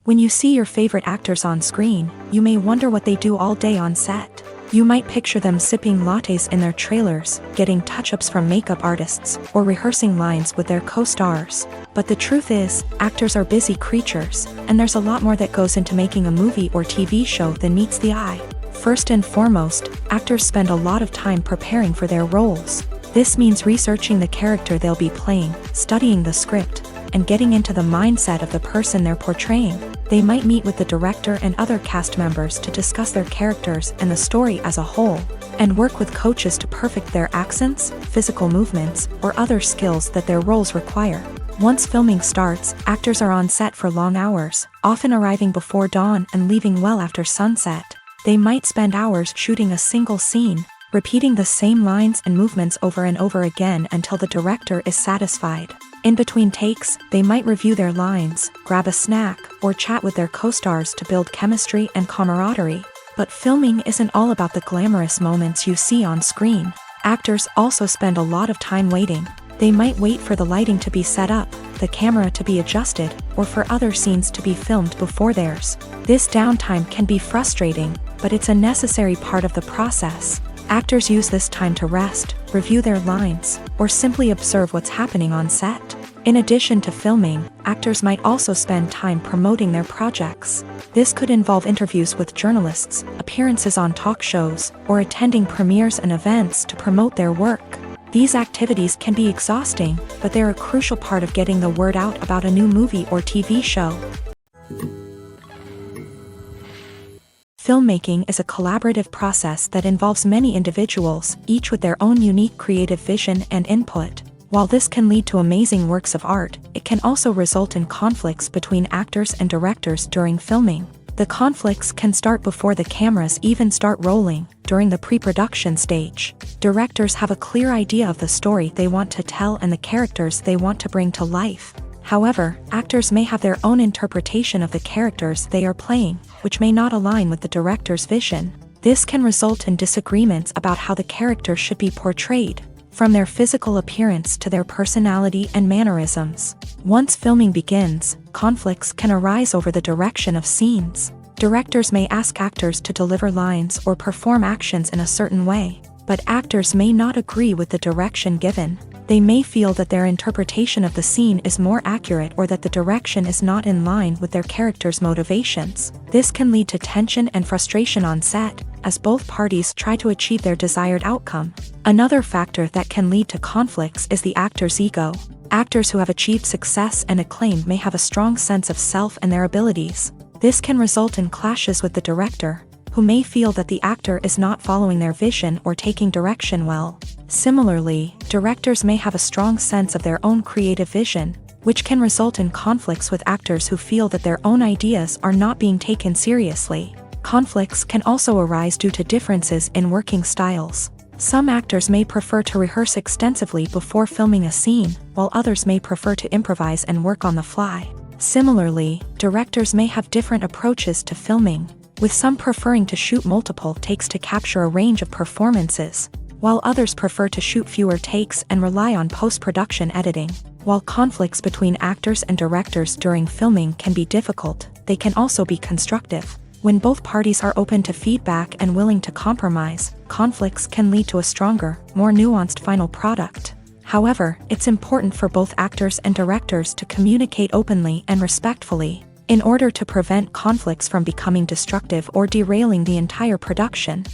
When you see your favorite actors on screen, you may wonder what they do all day on set. You might picture them sipping lattes in their trailers, getting touch-ups from makeup artists, or rehearsing lines with their co-stars. But the truth is, actors are busy creatures, and there's a lot more that goes into making a movie or TV show than meets the eye. First and foremost, actors spend a lot of time preparing for their roles. This means researching the character they'll be playing, studying the script, and getting into the mindset of the person they're portraying. They might meet with the director and other cast members to discuss their characters and the story as a whole, and work with coaches to perfect their accents, physical movements, or other skills that their roles require. Once filming starts, actors are on set for long hours, often arriving before dawn and leaving well after sunset. They might spend hours shooting a single scene, repeating the same lines and movements over and over again until the director is satisfied. In between takes, they might review their lines, grab a snack, or chat with their co-stars to build chemistry and camaraderie. But filming isn't all about the glamorous moments you see on screen. Actors also spend a lot of time waiting. They might wait for the lighting to be set up, the camera to be adjusted, or for other scenes to be filmed before theirs. This downtime can be frustrating, but it's a necessary part of the process. Actors use this time to rest, review their lines, or simply observe what's happening on set. In addition to filming, actors might also spend time promoting their projects. This could involve interviews with journalists, appearances on talk shows, or attending premieres and events to promote their work. These activities can be exhausting, but they're a crucial part of getting the word out about a new movie or TV show. Filmmaking is a collaborative process that involves many individuals, each with their own unique creative vision and input. While this can lead to amazing works of art, it can also result in conflicts between actors and directors during filming. The conflicts can start before the cameras even start rolling, during the pre-production stage. Directors have a clear idea of the story they want to tell and the characters they want to bring to life. However, actors may have their own interpretation of the characters they are playing, which may not align with the director's vision. This can result in disagreements about how the character should be portrayed, from their physical appearance to their personality and mannerisms. Once filming begins, conflicts can arise over the direction of scenes. Directors may ask actors to deliver lines or perform actions in a certain way, but actors may not agree with the direction given. They may feel that their interpretation of the scene is more accurate or that the direction is not in line with their character's motivations. This can lead to tension and frustration on set, as both parties try to achieve their desired outcome. Another factor that can lead to conflicts is the actor's ego. Actors who have achieved success and acclaim may have a strong sense of self and their abilities. This can result in clashes with the director, who may feel that the actor is not following their vision or taking direction well. Similarly, directors may have a strong sense of their own creative vision, which can result in conflicts with actors who feel that their own ideas are not being taken seriously. Conflicts can also arise due to differences in working styles. Some actors may prefer to rehearse extensively before filming a scene, while others may prefer to improvise and work on the fly. Similarly, directors may have different approaches to filming, with some preferring to shoot multiple takes to capture a range of performances, while others prefer to shoot fewer takes and rely on post-production editing. While conflicts between actors and directors during filming can be difficult, they can also be constructive. When both parties are open to feedback and willing to compromise, conflicts can lead to a stronger, more nuanced final product. However, it's important for both actors and directors to communicate openly and respectfully, in order to prevent conflicts from becoming destructive or derailing the entire production.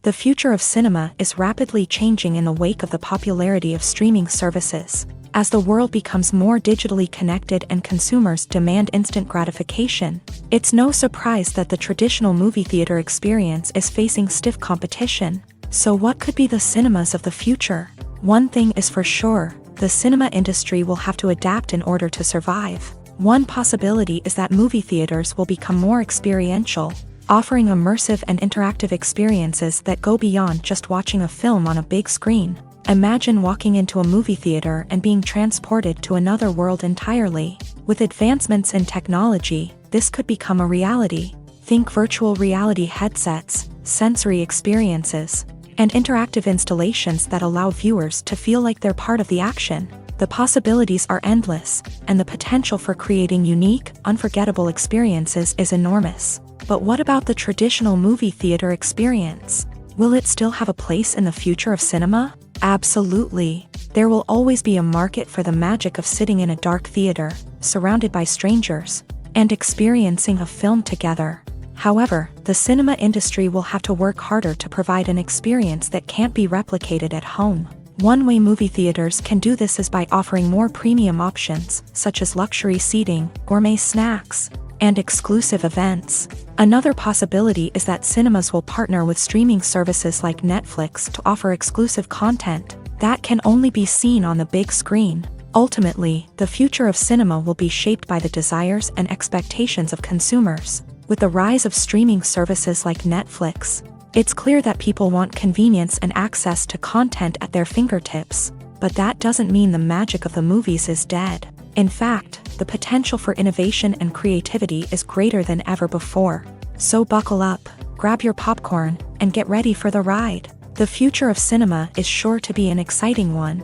The future of cinema is rapidly changing in the wake of the popularity of streaming services. As the world becomes more digitally connected and consumers demand instant gratification, it's no surprise that the traditional movie theater experience is facing stiff competition. So what could be the cinemas of the future? One thing is for sure, the cinema industry will have to adapt in order to survive. One possibility is that movie theaters will become more experiential, offering immersive and interactive experiences that go beyond just watching a film on a big screen. Imagine walking into a movie theater and being transported to another world entirely. With advancements in technology, this could become a reality. Think virtual reality headsets, sensory experiences, and interactive installations that allow viewers to feel like they're part of the action. The possibilities are endless, and the potential for creating unique, unforgettable experiences is enormous. But what about the traditional movie theater experience? Will it still have a place in the future of cinema? Absolutely. There will always be a market for the magic of sitting in a dark theater, surrounded by strangers, and experiencing a film together. However, the cinema industry will have to work harder to provide an experience that can't be replicated at home. One way movie theaters can do this is by offering more premium options, such as luxury seating, gourmet snacks, and exclusive events. Another possibility is that cinemas will partner with streaming services like Netflix to offer exclusive content that can only be seen on the big screen. Ultimately, the future of cinema will be shaped by the desires and expectations of consumers. With the rise of streaming services like Netflix, it's clear that people want convenience and access to content at their fingertips. But that doesn't mean the magic of the movies is dead. In fact, the potential for innovation and creativity is greater than ever before. So buckle up, grab your popcorn, and get ready for the ride. The future of cinema is sure to be an exciting one.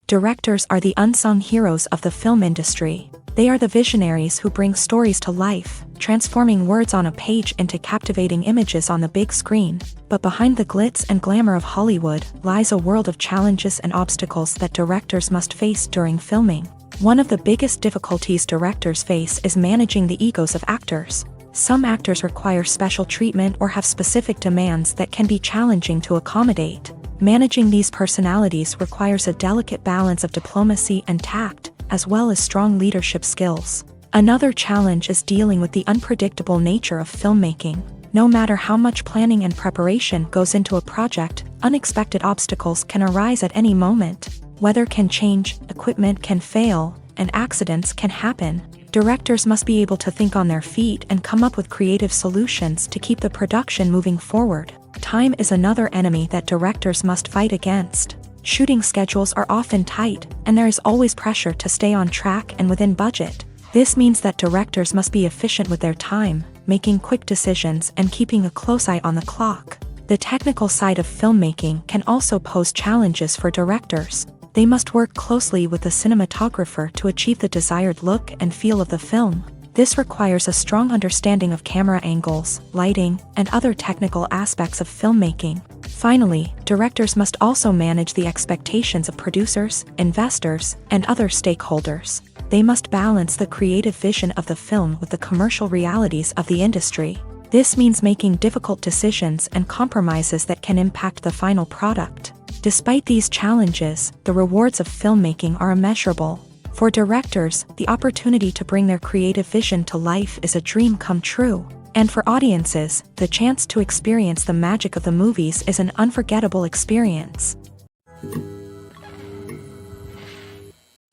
Directors are the unsung heroes of the film industry. They are the visionaries who bring stories to life, transforming words on a page into captivating images on the big screen. But behind the glitz and glamour of Hollywood lies a world of challenges and obstacles that directors must face during filming. One of the biggest difficulties directors face is managing the egos of actors. Some actors require special treatment or have specific demands that can be challenging to accommodate. Managing these personalities requires a delicate balance of diplomacy and tact, as well as strong leadership skills. Another challenge is dealing with the unpredictable nature of filmmaking. No matter how much planning and preparation goes into a project, unexpected obstacles can arise at any moment. Weather can change, equipment can fail, and accidents can happen. Directors must be able to think on their feet and come up with creative solutions to keep the production moving forward. Time is another enemy that directors must fight against. Shooting schedules are often tight, and there is always pressure to stay on track and within budget. This means that directors must be efficient with their time, making quick decisions and keeping a close eye on the clock. The technical side of filmmaking can also pose challenges for directors. They must work closely with the cinematographer to achieve the desired look and feel of the film. This requires a strong understanding of camera angles, lighting, and other technical aspects of filmmaking. Finally, directors must also manage the expectations of producers, investors, and other stakeholders. They must balance the creative vision of the film with the commercial realities of the industry. This means making difficult decisions and compromises that can impact the final product. Despite these challenges, the rewards of filmmaking are immeasurable. For directors, the opportunity to bring their creative vision to life is a dream come true. And for audiences, the chance to experience the magic of the movies is an unforgettable experience.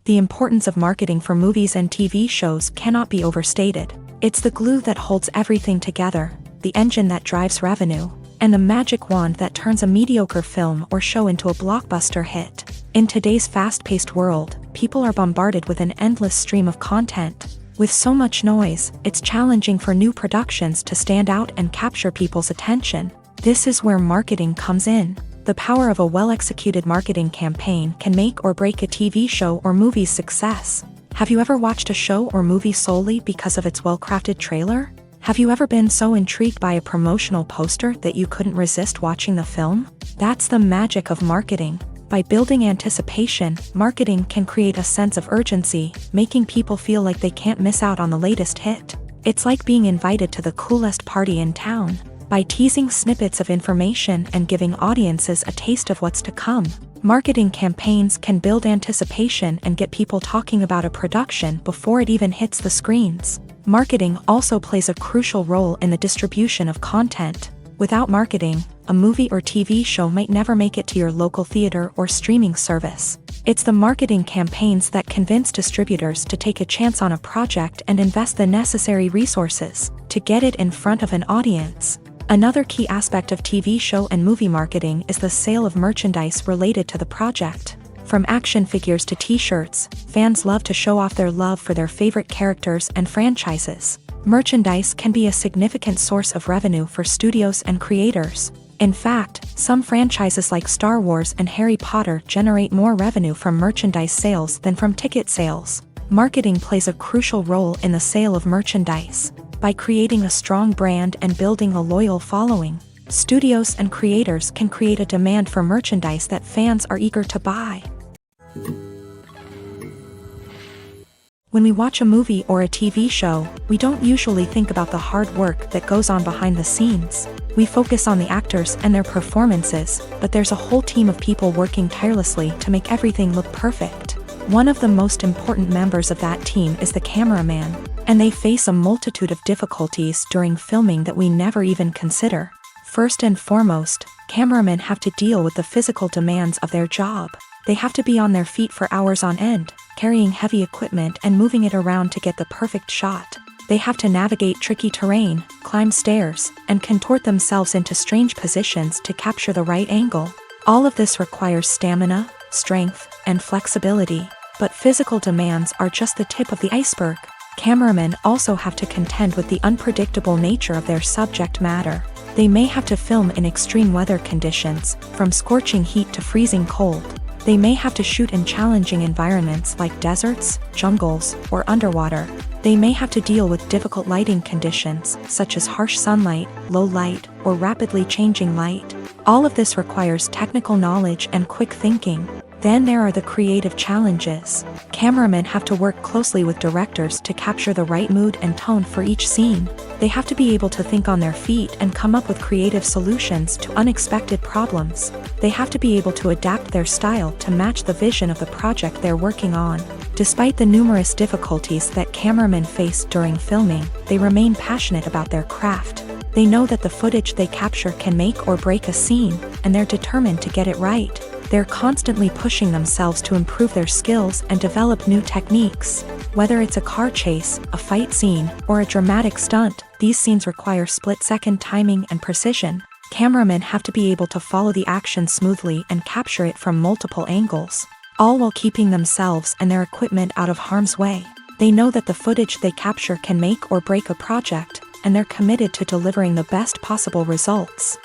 The importance of marketing for movies and TV shows cannot be overstated. It's the glue that holds everything together, the engine that drives revenue, and the magic wand that turns a mediocre film or show into a blockbuster hit. In today's fast-paced world, people are bombarded with an endless stream of content. With so much noise, it's challenging for new productions to stand out and capture people's attention. This is where marketing comes in. The power of a well-executed marketing campaign can make or break a TV show or movie's success. Have you ever watched a show or movie solely because of its well-crafted trailer? Have you ever been so intrigued by a promotional poster that you couldn't resist watching the film? That's the magic of marketing. By building anticipation, marketing can create a sense of urgency, making people feel like they can't miss out on the latest hit. It's like being invited to the coolest party in town. By teasing snippets of information and giving audiences a taste of what's to come, marketing campaigns can build anticipation and get people talking about a production before it even hits the screens. Marketing also plays a crucial role in the distribution of content. Without marketing, a movie or TV show might never make it to your local theater or streaming service. It's the marketing campaigns that convince distributors to take a chance on a project and invest the necessary resources to get it in front of an audience. Another key aspect of TV show and movie marketing is the sale of merchandise related to the project. From action figures to t-shirts, fans love to show off their love for their favorite characters and franchises. Merchandise can be a significant source of revenue for studios and creators. In fact, some franchises like Star Wars and Harry Potter generate more revenue from merchandise sales than from ticket sales. Marketing plays a crucial role in the sale of merchandise. By creating a strong brand and building a loyal following, studios and creators can create a demand for merchandise that fans are eager to buy. When we watch a movie or a TV show, we don't usually think about the hard work that goes on behind the scenes. We focus on the actors and their performances, but there's a whole team of people working tirelessly to make everything look perfect. One of the most important members of that team is the cameraman, and they face a multitude of difficulties during filming that we never even consider. First and foremost, cameramen have to deal with the physical demands of their job. They have to be on their feet for hours on end, carrying heavy equipment and moving it around to get the perfect shot. They have to navigate tricky terrain, climb stairs, and contort themselves into strange positions to capture the right angle. All of this requires stamina, strength, and flexibility. But physical demands are just the tip of the iceberg. Cameramen also have to contend with the unpredictable nature of their subject matter. They may have to film in extreme weather conditions, from scorching heat to freezing cold. They may have to shoot in challenging environments like deserts, jungles, or underwater. They may have to deal with difficult lighting conditions, such as harsh sunlight, low light, or rapidly changing light. All of this requires technical knowledge and quick thinking. Then there are the creative challenges. Cameramen have to work closely with directors to capture the right mood and tone for each scene. They have to be able to think on their feet and come up with creative solutions to unexpected problems. They have to be able to adapt their style to match the vision of the project they're working on. Despite the numerous difficulties that cameramen face during filming, they remain passionate about their craft. They know that the footage they capture can make or break a scene, and they're determined to get it right. They're constantly pushing themselves to improve their skills and develop new techniques. Whether it's a car chase, a fight scene, or a dramatic stunt, these scenes require split-second timing and precision. Cameramen have to be able to follow the action smoothly and capture it from multiple angles, all while keeping themselves and their equipment out of harm's way. They know that the footage they capture can make or break a project, and they're committed to delivering the best possible results.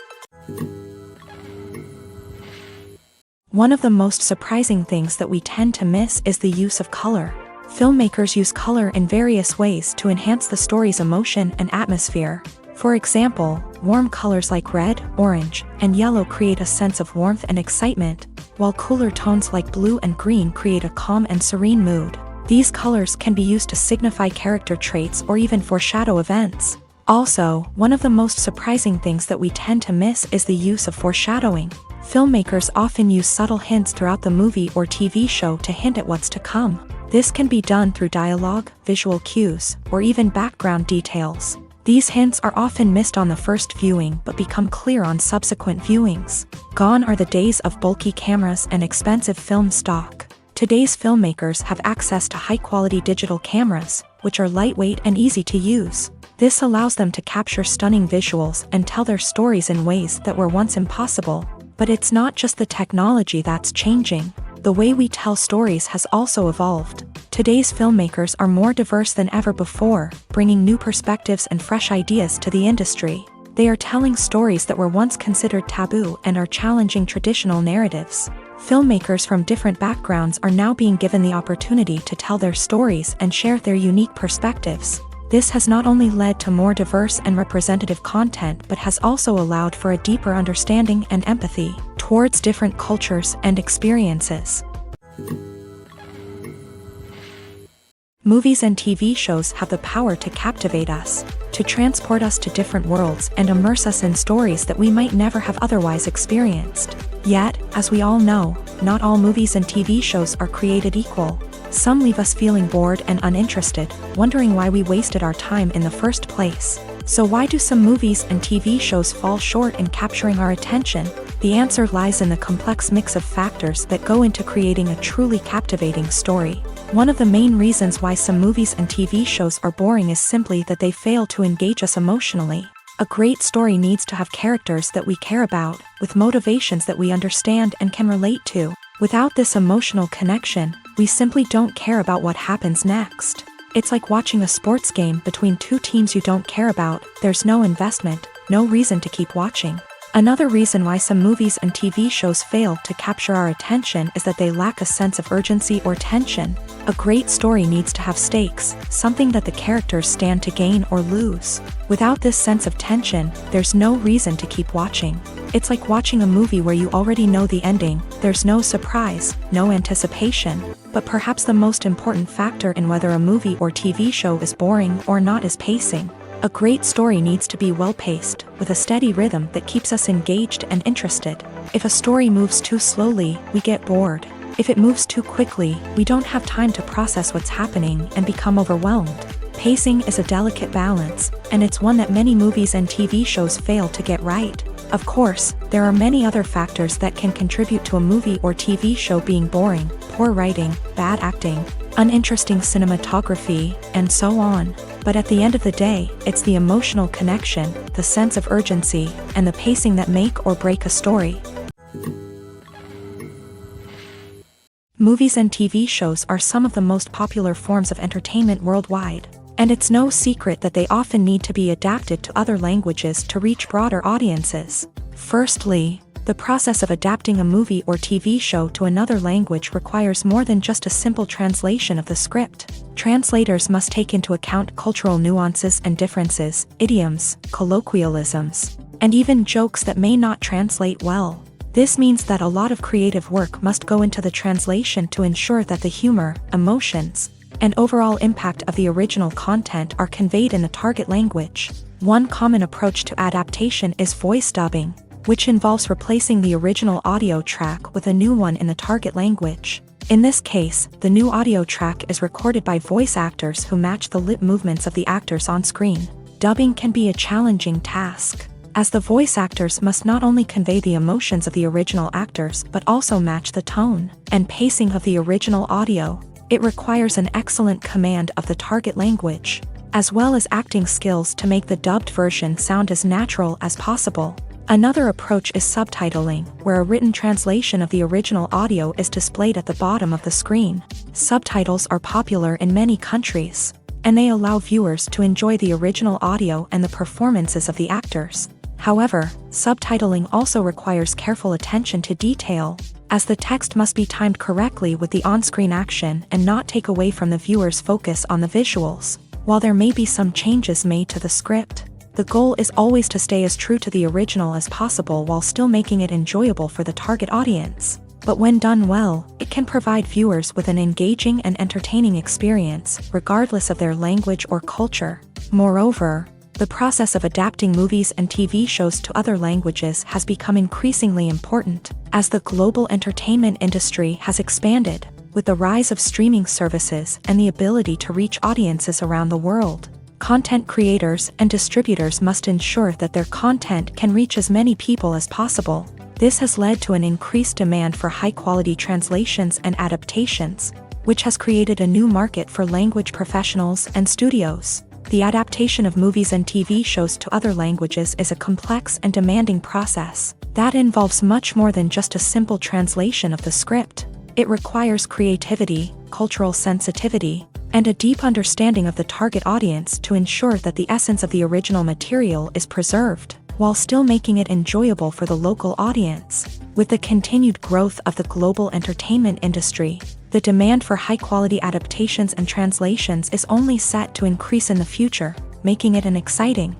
One of the most surprising things that we tend to miss is the use of color. Filmmakers use color in various ways to enhance the story's emotion and atmosphere. For example, warm colors like red, orange, and yellow create a sense of warmth and excitement, while cooler tones like blue and green create a calm and serene mood. These colors can be used to signify character traits or even foreshadow events. Also, one of the most surprising things that we tend to miss is the use of foreshadowing. Filmmakers often use subtle hints throughout the movie or TV show to hint at what's to come. This can be done through dialogue, visual cues, or even background details. These hints are often missed on the first viewing but become clear on subsequent viewings. Gone are the days of bulky cameras and expensive film stock. Today's filmmakers have access to high-quality digital cameras, which are lightweight and easy to use. This allows them to capture stunning visuals and tell their stories in ways that were once impossible. But it's not just the technology that's changing. The way we tell stories has also evolved. Today's filmmakers are more diverse than ever before, bringing new perspectives and fresh ideas to the industry. They are telling stories that were once considered taboo and are challenging traditional narratives. Filmmakers from different backgrounds are now being given the opportunity to tell their stories and share their unique perspectives. This has not only led to more diverse and representative content but has also allowed for a deeper understanding and empathy towards different cultures and experiences. Movies and TV shows have the power to captivate us, to transport us to different worlds and immerse us in stories that we might never have otherwise experienced. Yet, as we all know, not all movies and TV shows are created equal. Some leave us feeling bored and uninterested, wondering why we wasted our time in the first place. So why do some movies and TV shows fall short in capturing our attention? The answer lies in the complex mix of factors that go into creating a truly captivating story. One of the main reasons why some movies and TV shows are boring is simply that they fail to engage us emotionally. A great story needs to have characters that we care about, with motivations that we understand and can relate to. Without this emotional connection, we simply don't care about what happens next. It's like watching a sports game between two teams you don't care about. There's no investment, no reason to keep watching. Another reason why some movies and TV shows fail to capture our attention is that they lack a sense of urgency or tension. A great story needs to have stakes, something that the characters stand to gain or lose. Without this sense of tension, there's no reason to keep watching. It's like watching a movie where you already know the ending. There's no surprise, no anticipation. But perhaps the most important factor in whether a movie or TV show is boring or not is pacing. A great story needs to be well-paced, with a steady rhythm that keeps us engaged and interested. If a story moves too slowly, we get bored. If it moves too quickly, we don't have time to process what's happening and become overwhelmed. Pacing is a delicate balance, and it's one that many movies and TV shows fail to get right. Of course, there are many other factors that can contribute to a movie or TV show being boring: poor writing, bad acting, uninteresting cinematography, and so on. But at the end of the day, it's the emotional connection, the sense of urgency, and the pacing that make or break a story. Movies and TV shows are some of the most popular forms of entertainment worldwide, and it's no secret that they often need to be adapted to other languages to reach broader audiences. Firstly, the process of adapting a movie or TV show to another language requires more than just a simple translation of the script. Translators must take into account cultural nuances and differences, idioms, colloquialisms, and even jokes that may not translate well. This means that a lot of creative work must go into the translation to ensure that the humor, emotions, and overall impact of the original content are conveyed in the target language. One common approach to adaptation is voice dubbing, which involves replacing the original audio track with a new one in the target language. In this case, the new audio track is recorded by voice actors who match the lip movements of the actors on screen. Dubbing can be a challenging task, as the voice actors must not only convey the emotions of the original actors but also match the tone and pacing of the original audio. It requires an excellent command of the target language, as well as acting skills to make the dubbed version sound as natural as possible. Another approach is subtitling, where a written translation of the original audio is displayed at the bottom of the screen. Subtitles are popular in many countries, and they allow viewers to enjoy the original audio and the performances of the actors. However, subtitling also requires careful attention to detail, as the text must be timed correctly with the on-screen action and not take away from the viewer's focus on the visuals. While there may be some changes made to the script, the goal is always to stay as true to the original as possible while still making it enjoyable for the target audience. But when done well, it can provide viewers with an engaging and entertaining experience, regardless of their language or culture. Moreover, the process of adapting movies and TV shows to other languages has become increasingly important, as the global entertainment industry has expanded, with the rise of streaming services and the ability to reach audiences around the world. Content creators and distributors must ensure that their content can reach as many people as possible. This has led to an increased demand for high-quality translations and adaptations, which has created a new market for language professionals and studios. The adaptation of movies and TV shows to other languages is a complex and demanding process that involves much more than just a simple translation of the script. It requires creativity, cultural sensitivity, and a deep understanding of the target audience to ensure that the essence of the original material is preserved, while still making it enjoyable for the local audience. With the continued growth of the global entertainment industry, the demand for high-quality adaptations and translations is only set to increase in the future, making it an exciting.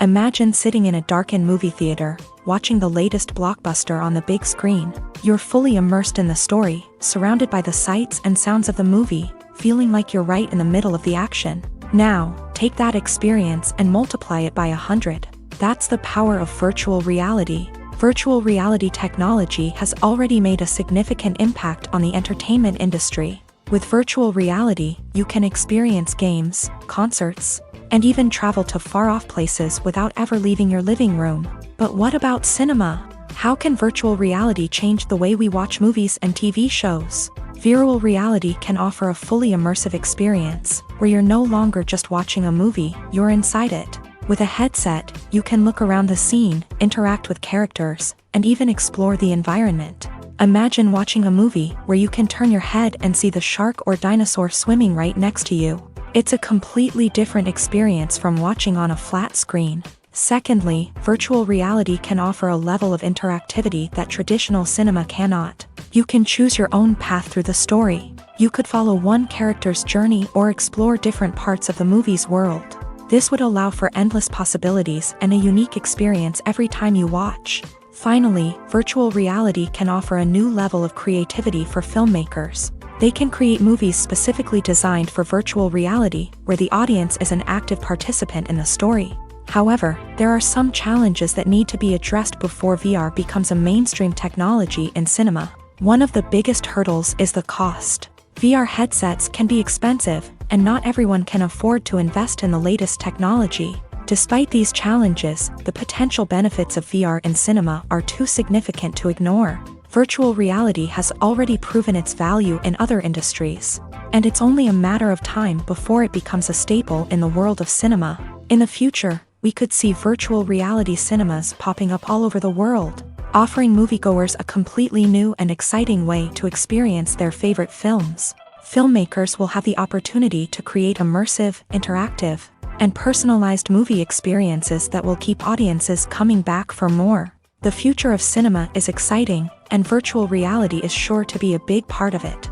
Imagine sitting in a darkened movie theater, watching the latest blockbuster on the big screen. You're fully immersed in the story, surrounded by the sights and sounds of the movie, feeling like you're right in the middle of the action. Now, take that experience and multiply it by 100. That's the power of virtual reality. Virtual reality technology has already made a significant impact on the entertainment industry. With virtual reality, you can experience games, concerts, and even travel to far-off places without ever leaving your living room. But what about cinema? How can virtual reality change the way we watch movies and TV shows? Virtual reality can offer a fully immersive experience, where you're no longer just watching a movie, you're inside it. With a headset, you can look around the scene, interact with characters, and even explore the environment. Imagine watching a movie where you can turn your head and see the shark or dinosaur swimming right next to you. It's a completely different experience from watching on a flat screen. Secondly, virtual reality can offer a level of interactivity that traditional cinema cannot. You can choose your own path through the story. You could follow one character's journey or explore different parts of the movie's world. This would allow for endless possibilities and a unique experience every time you watch. Finally, virtual reality can offer a new level of creativity for filmmakers. They can create movies specifically designed for virtual reality, where the audience is an active participant in the story. However, there are some challenges that need to be addressed before VR becomes a mainstream technology in cinema. One of the biggest hurdles is the cost. VR headsets can be expensive, and not everyone can afford to invest in the latest technology. Despite these challenges, the potential benefits of VR in cinema are too significant to ignore. Virtual reality has already proven its value in other industries, and it's only a matter of time before it becomes a staple in the world of cinema. In the future, we could see virtual reality cinemas popping up all over the world, offering moviegoers a completely new and exciting way to experience their favorite films. Filmmakers will have the opportunity to create immersive, interactive, and personalized movie experiences that will keep audiences coming back for more. The future of cinema is exciting, and virtual reality is sure to be a big part of it.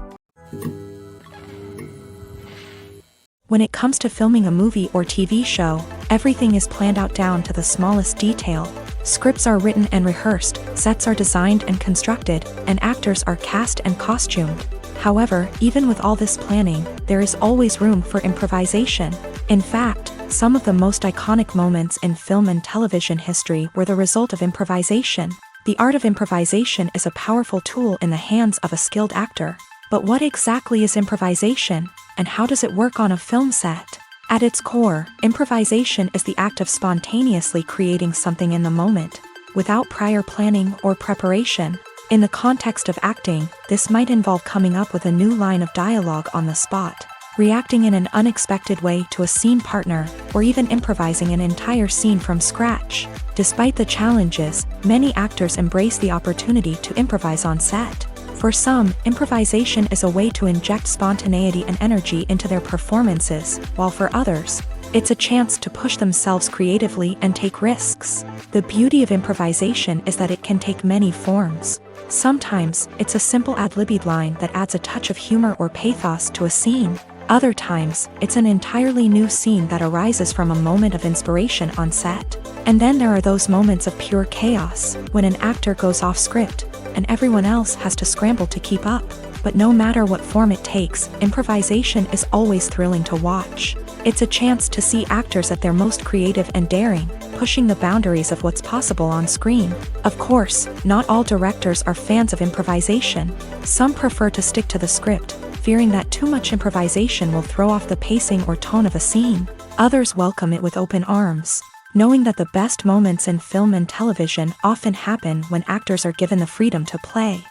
When it comes to filming a movie or TV show, everything is planned out down to the smallest detail. Scripts are written and rehearsed, sets are designed and constructed, and actors are cast and costumed. However, even with all this planning, there is always room for improvisation. In fact, some of the most iconic moments in film and television history were the result of improvisation. The art of improvisation is a powerful tool in the hands of a skilled actor. But what exactly is improvisation, and how does it work on a film set? At its core, improvisation is the act of spontaneously creating something in the moment, without prior planning or preparation. In the context of acting, this might involve coming up with a new line of dialogue on the spot, reacting in an unexpected way to a scene partner, or even improvising an entire scene from scratch. Despite the challenges, many actors embrace the opportunity to improvise on set. For some, improvisation is a way to inject spontaneity and energy into their performances, while for others, it's a chance to push themselves creatively and take risks. The beauty of improvisation is that it can take many forms. Sometimes, it's a simple ad-libbed line that adds a touch of humor or pathos to a scene. Other times, it's an entirely new scene that arises from a moment of inspiration on set. And then there are those moments of pure chaos, when an actor goes off script, and everyone else has to scramble to keep up. But no matter what form it takes, improvisation is always thrilling to watch. It's a chance to see actors at their most creative and daring, pushing the boundaries of what's possible on screen. Of course, not all directors are fans of improvisation. Some prefer to stick to the script, fearing that too much improvisation will throw off the pacing or tone of a scene. Others welcome it with open arms, knowing that the best moments in film and television often happen when actors are given the freedom to play.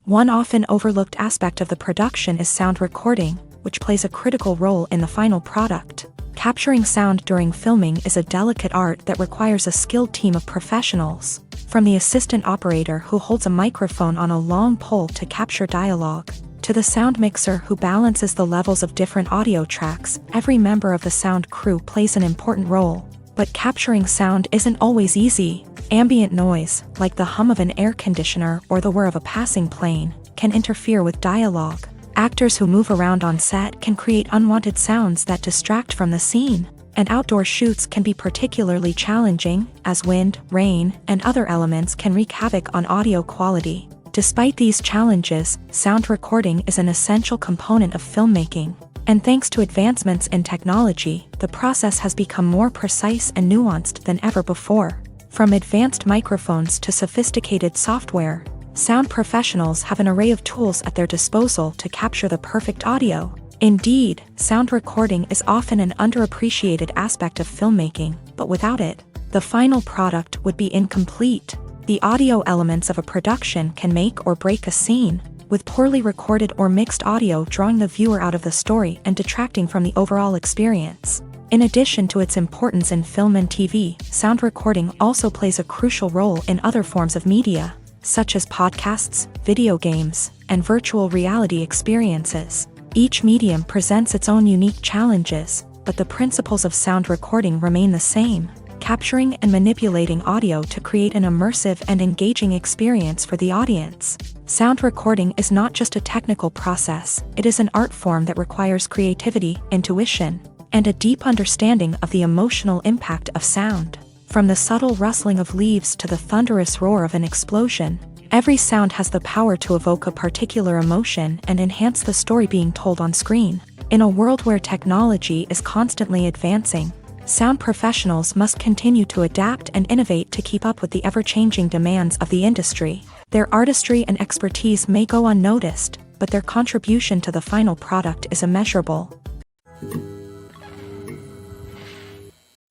One often overlooked aspect of the production is sound recording, which plays a critical role in the final product. Capturing sound during filming is a delicate art that requires a skilled team of professionals. From the assistant operator who holds a microphone on a long pole to capture dialogue, to the sound mixer who balances the levels of different audio tracks, every member of the sound crew plays an important role. But capturing sound isn't always easy. Ambient noise, like the hum of an air conditioner or the whir of a passing plane, can interfere with dialogue. Actors who move around on set can create unwanted sounds that distract from the scene. And outdoor shoots can be particularly challenging, as wind, rain, and other elements can wreak havoc on audio quality. Despite these challenges, sound recording is an essential component of filmmaking. And thanks to advancements in technology, the process has become more precise and nuanced than ever before. From advanced microphones to sophisticated software, sound professionals have an array of tools at their disposal to capture the perfect audio. Indeed, sound recording is often an underappreciated aspect of filmmaking, but without it, the final product would be incomplete. The audio elements of a production can make or break a scene, with poorly recorded or mixed audio drawing the viewer out of the story and detracting from the overall experience. In addition to its importance in film and TV, sound recording also plays a crucial role in other forms of media, such as podcasts, video games, and virtual reality experiences. Each medium presents its own unique challenges, but the principles of sound recording remain the same, capturing and manipulating audio to create an immersive and engaging experience for the audience. Sound recording is not just a technical process, it is an art form that requires creativity, intuition, and a deep understanding of the emotional impact of sound. From the subtle rustling of leaves to the thunderous roar of an explosion, every sound has the power to evoke a particular emotion and enhance the story being told on screen. In a world where technology is constantly advancing, sound professionals must continue to adapt and innovate to keep up with the ever-changing demands of the industry. Their artistry and expertise may go unnoticed, but their contribution to the final product is immeasurable.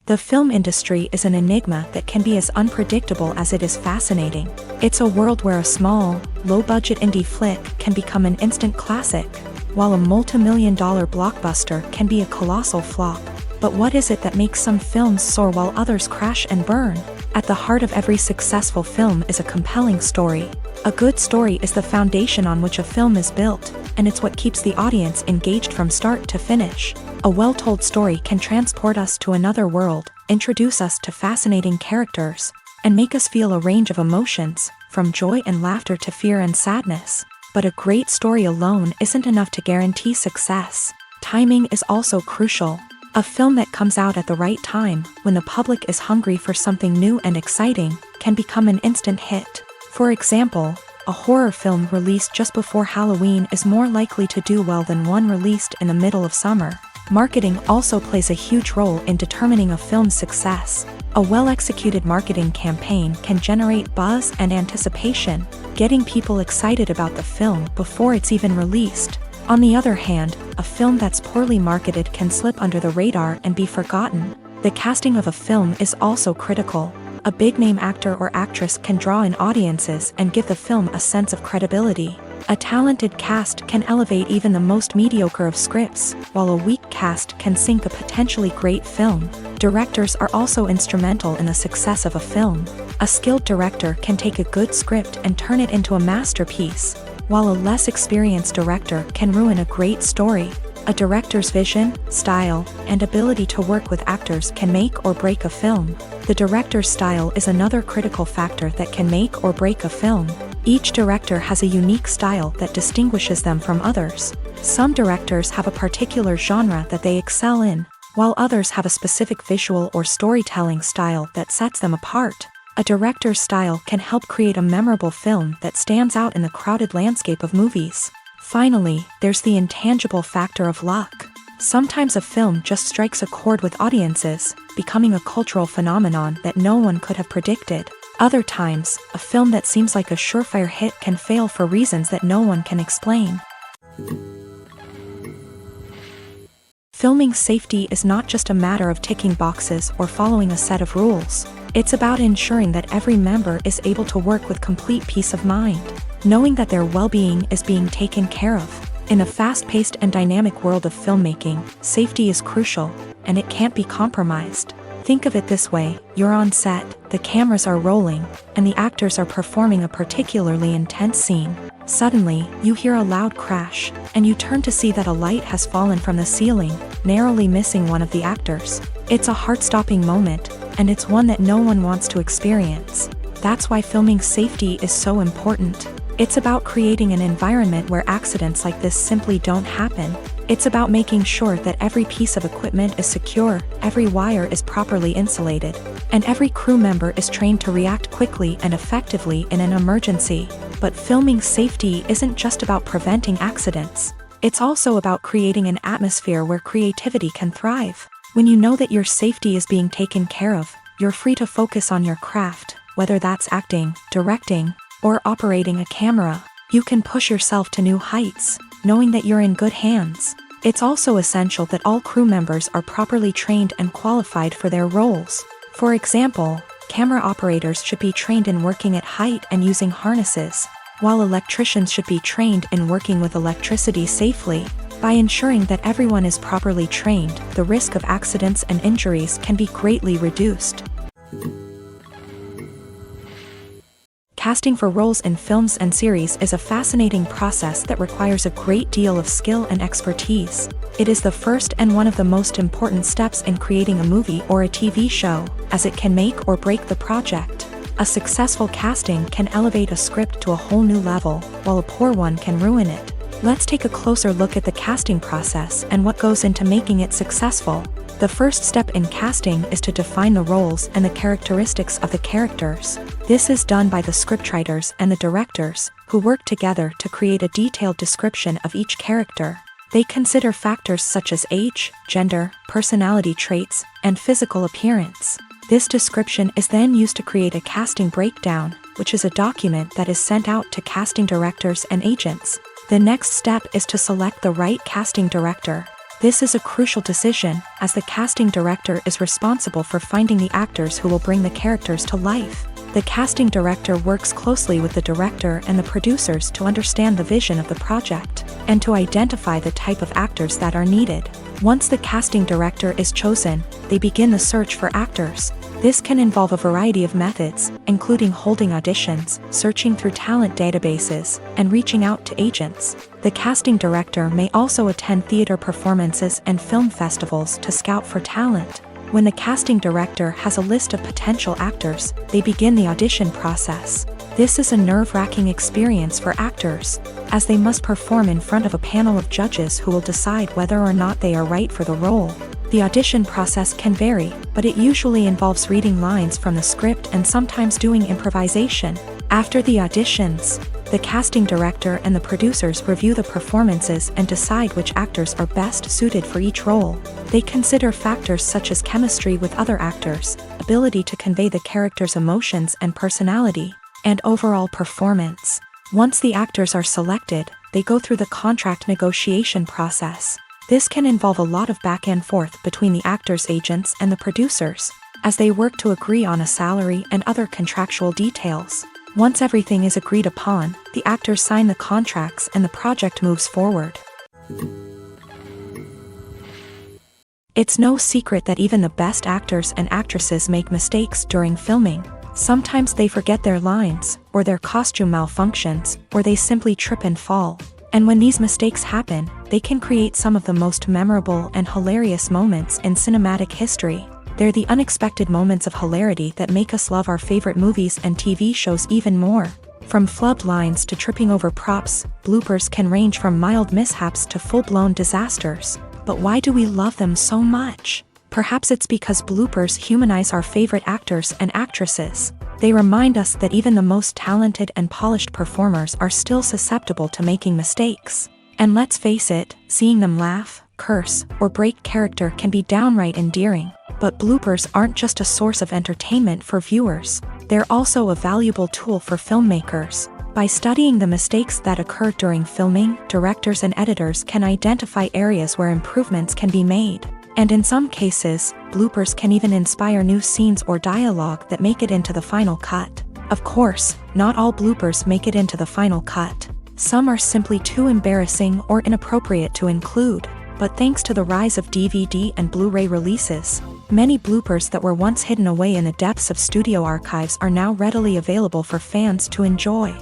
The film industry is an enigma that can be as unpredictable as it is fascinating. It's a world where a small, low-budget indie flick can become an instant classic, while a multi-million-dollar blockbuster can be a colossal flop. But what is it that makes some films soar while others crash and burn? At the heart of every successful film is a compelling story. A good story is the foundation on which a film is built, and it's what keeps the audience engaged from start to finish. A well-told story can transport us to another world, introduce us to fascinating characters, and make us feel a range of emotions, from joy and laughter to fear and sadness. But a great story alone isn't enough to guarantee success. Timing is also crucial. A film that comes out at the right time, when the public is hungry for something new and exciting, can become an instant hit. For example, a horror film released just before Halloween is more likely to do well than one released in the middle of summer. Marketing also plays a huge role in determining a film's success. A well-executed marketing campaign can generate buzz and anticipation, getting people excited about the film before it's even released. On the other hand, a film that's poorly marketed can slip under the radar and be forgotten. The casting of a film is also critical. A big-name actor or actress can draw in audiences and give the film a sense of credibility. A talented cast can elevate even the most mediocre of scripts, while a weak cast can sink a potentially great film. Directors are also instrumental in the success of a film. A skilled director can take a good script and turn it into a masterpiece, while a less experienced director can ruin a great story. A director's vision, style, and ability to work with actors can make or break a film. The director's style is another critical factor that can make or break a film. Each director has a unique style that distinguishes them from others. Some directors have a particular genre that they excel in, while others have a specific visual or storytelling style that sets them apart. A director's style can help create a memorable film that stands out in the crowded landscape of movies. Finally, there's the intangible factor of luck. Sometimes a film just strikes a chord with audiences, becoming a cultural phenomenon that no one could have predicted. Other times, a film that seems like a surefire hit can fail for reasons that no one can explain. Filming safety is not just a matter of ticking boxes or following a set of rules. It's about ensuring that every member is able to work with complete peace of mind, knowing that their well-being is being taken care of. In a fast-paced and dynamic world of filmmaking, safety is crucial, and it can't be compromised. Think of it this way: you're on set, the cameras are rolling, and the actors are performing a particularly intense scene. Suddenly, you hear a loud crash, and you turn to see that a light has fallen from the ceiling, narrowly missing one of the actors. It's a heart-stopping moment, and it's one that no one wants to experience. That's why filming safety is so important. It's about creating an environment where accidents like this simply don't happen. It's about making sure that every piece of equipment is secure, every wire is properly insulated, and every crew member is trained to react quickly and effectively in an emergency. But filming safety isn't just about preventing accidents. It's also about creating an atmosphere where creativity can thrive. When you know that your safety is being taken care of, you're free to focus on your craft, whether that's acting, directing, or operating a camera. You can push yourself to new heights, knowing that you're in good hands. It's also essential that all crew members are properly trained and qualified for their roles. For example, camera operators should be trained in working at height and using harnesses, while electricians should be trained in working with electricity safely. By ensuring that everyone is properly trained, the risk of accidents and injuries can be greatly reduced. Casting for roles in films and series is a fascinating process that requires a great deal of skill and expertise. It is the first and one of the most important steps in creating a movie or a TV show, as it can make or break the project. A successful casting can elevate a script to a whole new level, while a poor one can ruin it. Let's take a closer look at the casting process and what goes into making it successful. The first step in casting is to define the roles and the characteristics of the characters. This is done by the scriptwriters and the directors, who work together to create a detailed description of each character. They consider factors such as age, gender, personality traits, and physical appearance. This description is then used to create a casting breakdown, which is a document that is sent out to casting directors and agents. The next step is to select the right casting director. This is a crucial decision, as the casting director is responsible for finding the actors who will bring the characters to life. The casting director works closely with the director and the producers to understand the vision of the project, and to identify the type of actors that are needed. Once the casting director is chosen, they begin the search for actors. This can involve a variety of methods, including holding auditions, searching through talent databases, and reaching out to agents. The casting director may also attend theater performances and film festivals to scout for talent. When the casting director has a list of potential actors, they begin the audition process. This is a nerve-wracking experience for actors, as they must perform in front of a panel of judges who will decide whether or not they are right for the role. The audition process can vary, but it usually involves reading lines from the script and sometimes doing improvisation. After the auditions, the casting director and the producers review the performances and decide which actors are best suited for each role. They consider factors such as chemistry with other actors, ability to convey the character's emotions and personality, and overall performance. Once the actors are selected, they go through the contract negotiation process. This can involve a lot of back and forth between the actors' agents and the producers, as they work to agree on a salary and other contractual details. Once everything is agreed upon, the actors sign the contracts and the project moves forward. It's no secret that even the best actors and actresses make mistakes during filming. Sometimes they forget their lines, or their costume malfunctions, or they simply trip and fall. And when these mistakes happen, they can create some of the most memorable and hilarious moments in cinematic history. They're the unexpected moments of hilarity that make us love our favorite movies and TV shows even more. From flubbed lines to tripping over props, bloopers can range from mild mishaps to full-blown disasters. But why do we love them so much? Perhaps it's because bloopers humanize our favorite actors and actresses. They remind us that even the most talented and polished performers are still susceptible to making mistakes. And let's face it, seeing them laugh, curse, or break character can be downright endearing. But bloopers aren't just a source of entertainment for viewers. They're also a valuable tool for filmmakers. By studying the mistakes that occur during filming, directors and editors can identify areas where improvements can be made. And in some cases, bloopers can even inspire new scenes or dialogue that make it into the final cut. Of course, not all bloopers make it into the final cut. Some are simply too embarrassing or inappropriate to include. But thanks to the rise of DVD and Blu-ray releases, many bloopers that were once hidden away in the depths of studio archives are now readily available for fans to enjoy.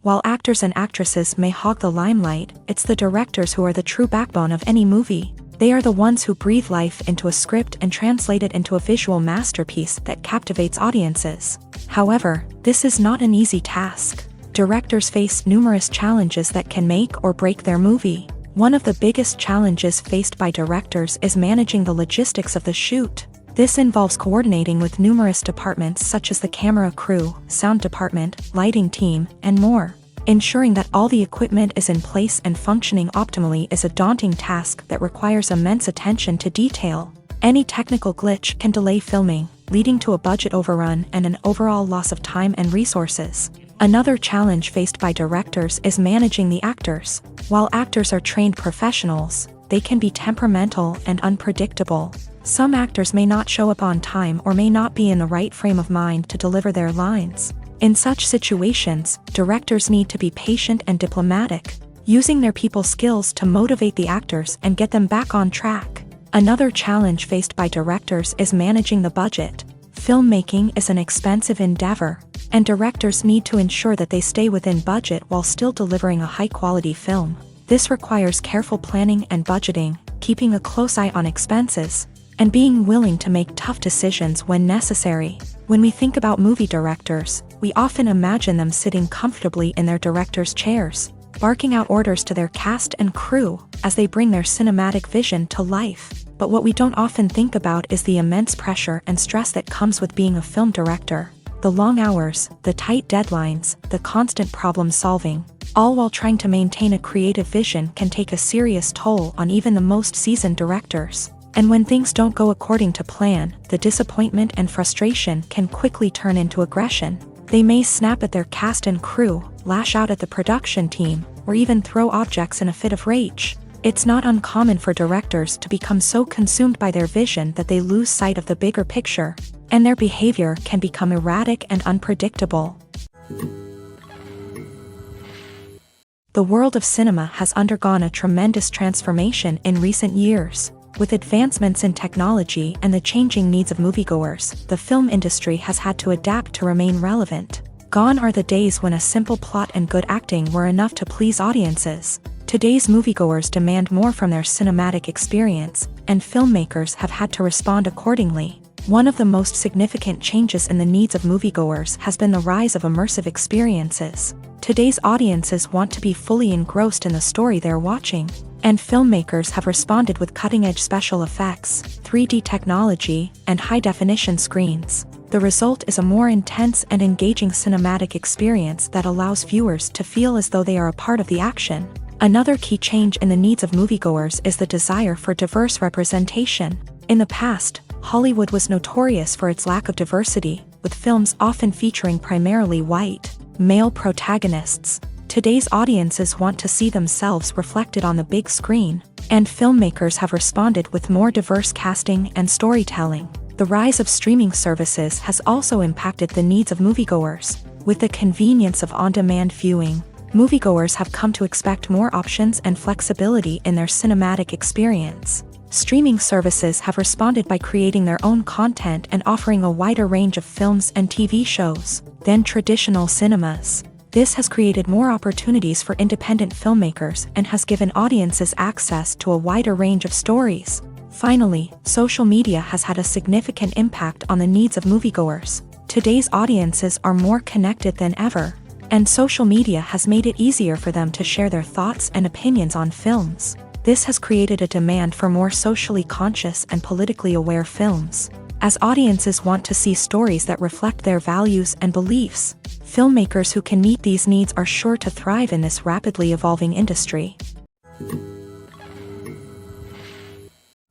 While actors and actresses may hog the limelight, it's the directors who are the true backbone of any movie. They are the ones who breathe life into a script and translate it into a visual masterpiece that captivates audiences. However, this is not an easy task. Directors face numerous challenges that can make or break their movie. One of the biggest challenges faced by directors is managing the logistics of the shoot. This involves coordinating with numerous departments such as the camera crew, sound department, lighting team, and more. Ensuring that all the equipment is in place and functioning optimally is a daunting task that requires immense attention to detail. Any technical glitch can delay filming, leading to a budget overrun and an overall loss of time and resources. Another challenge faced by directors is managing the actors. While actors are trained professionals, they can be temperamental and unpredictable. Some actors may not show up on time or may not be in the right frame of mind to deliver their lines. In such situations, directors need to be patient and diplomatic, using their people skills to motivate the actors and get them back on track. Another challenge faced by directors is managing the budget. Filmmaking is an expensive endeavor, and directors need to ensure that they stay within budget while still delivering a high-quality film. This requires careful planning and budgeting, keeping a close eye on expenses, and being willing to make tough decisions when necessary. When we think about movie directors, we often imagine them sitting comfortably in their director's chairs, barking out orders to their cast and crew as they bring their cinematic vision to life. But what we don't often think about is the immense pressure and stress that comes with being a film director. The long hours, the tight deadlines, the constant problem solving, all while trying to maintain a creative vision can take a serious toll on even the most seasoned directors. And when things don't go according to plan, the disappointment and frustration can quickly turn into aggression. They may snap at their cast and crew, lash out at the production team, or even throw objects in a fit of rage. It's not uncommon for directors to become so consumed by their vision that they lose sight of the bigger picture, and their behavior can become erratic and unpredictable. The world of cinema has undergone a tremendous transformation in recent years. With advancements in technology and the changing needs of moviegoers, the film industry has had to adapt to remain relevant. Gone are the days when a simple plot and good acting were enough to please audiences. Today's moviegoers demand more from their cinematic experience, and filmmakers have had to respond accordingly. One of the most significant changes in the needs of moviegoers has been the rise of immersive experiences. Today's audiences want to be fully engrossed in the story they're watching, and filmmakers have responded with cutting-edge special effects, 3D technology, and high-definition screens. The result is a more intense and engaging cinematic experience that allows viewers to feel as though they are a part of the action. Another key change in the needs of moviegoers is the desire for diverse representation. In the past, Hollywood was notorious for its lack of diversity, with films often featuring primarily white, male protagonists. Today's audiences want to see themselves reflected on the big screen, and filmmakers have responded with more diverse casting and storytelling. The rise of streaming services has also impacted the needs of moviegoers. With the convenience of on-demand viewing, moviegoers have come to expect more options and flexibility in their cinematic experience. Streaming services have responded by creating their own content and offering a wider range of films and TV shows than traditional cinemas. This has created more opportunities for independent filmmakers and has given audiences access to a wider range of stories. Finally, social media has had a significant impact on the needs of moviegoers. Today's audiences are more connected than ever, and social media has made it easier for them to share their thoughts and opinions on films. This has created a demand for more socially conscious and politically aware films. As audiences want to see stories that reflect their values and beliefs, filmmakers who can meet these needs are sure to thrive in this rapidly evolving industry.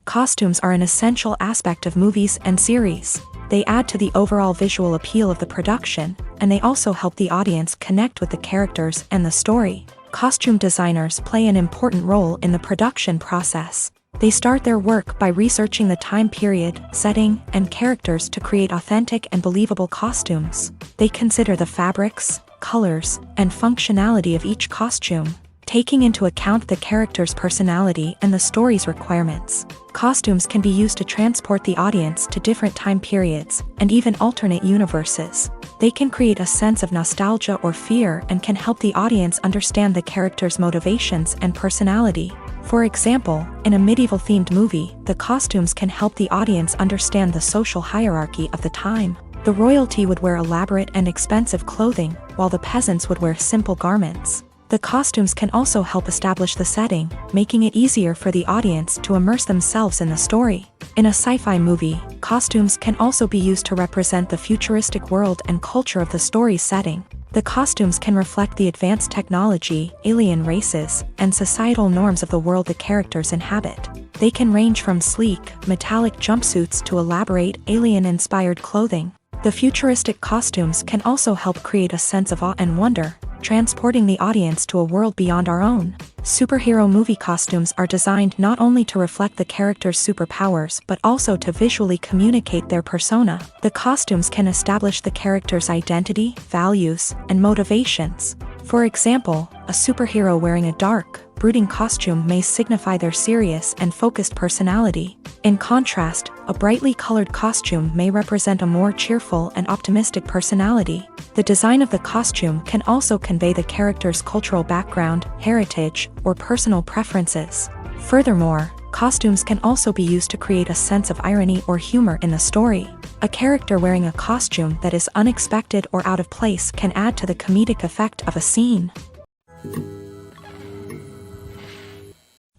Costumes are an essential aspect of movies and series. They add to the overall visual appeal of the production, and they also help the audience connect with the characters and the story. Costume designers play an important role in the production process. They start their work by researching the time period, setting, and characters to create authentic and believable costumes. They consider the fabrics, colors, and functionality of each costume, taking into account the character's personality and the story's requirements. Costumes can be used to transport the audience to different time periods and even alternate universes. They can create a sense of nostalgia or fear and can help the audience understand the character's motivations and personality. For example, in a medieval-themed movie, the costumes can help the audience understand the social hierarchy of the time. The royalty would wear elaborate and expensive clothing, while the peasants would wear simple garments. The costumes can also help establish the setting, making it easier for the audience to immerse themselves in the story. In a sci-fi movie, costumes can also be used to represent the futuristic world and culture of the story's setting. The costumes can reflect the advanced technology, alien races, and societal norms of the world the characters inhabit. They can range from sleek, metallic jumpsuits to elaborate, alien-inspired clothing. The futuristic costumes can also help create a sense of awe and wonder, transporting the audience to a world beyond our own. Superhero movie costumes are designed not only to reflect the character's superpowers but also to visually communicate their persona. The costumes can establish the character's identity, values, and motivations. For example, a superhero wearing a dark, brooding costume may signify their serious and focused personality. In contrast, a brightly colored costume may represent a more cheerful and optimistic personality. The design of the costume can also convey the character's cultural background, heritage, or personal preferences. Furthermore, costumes can also be used to create a sense of irony or humor in the story. A character wearing a costume that is unexpected or out of place can add to the comedic effect of a scene.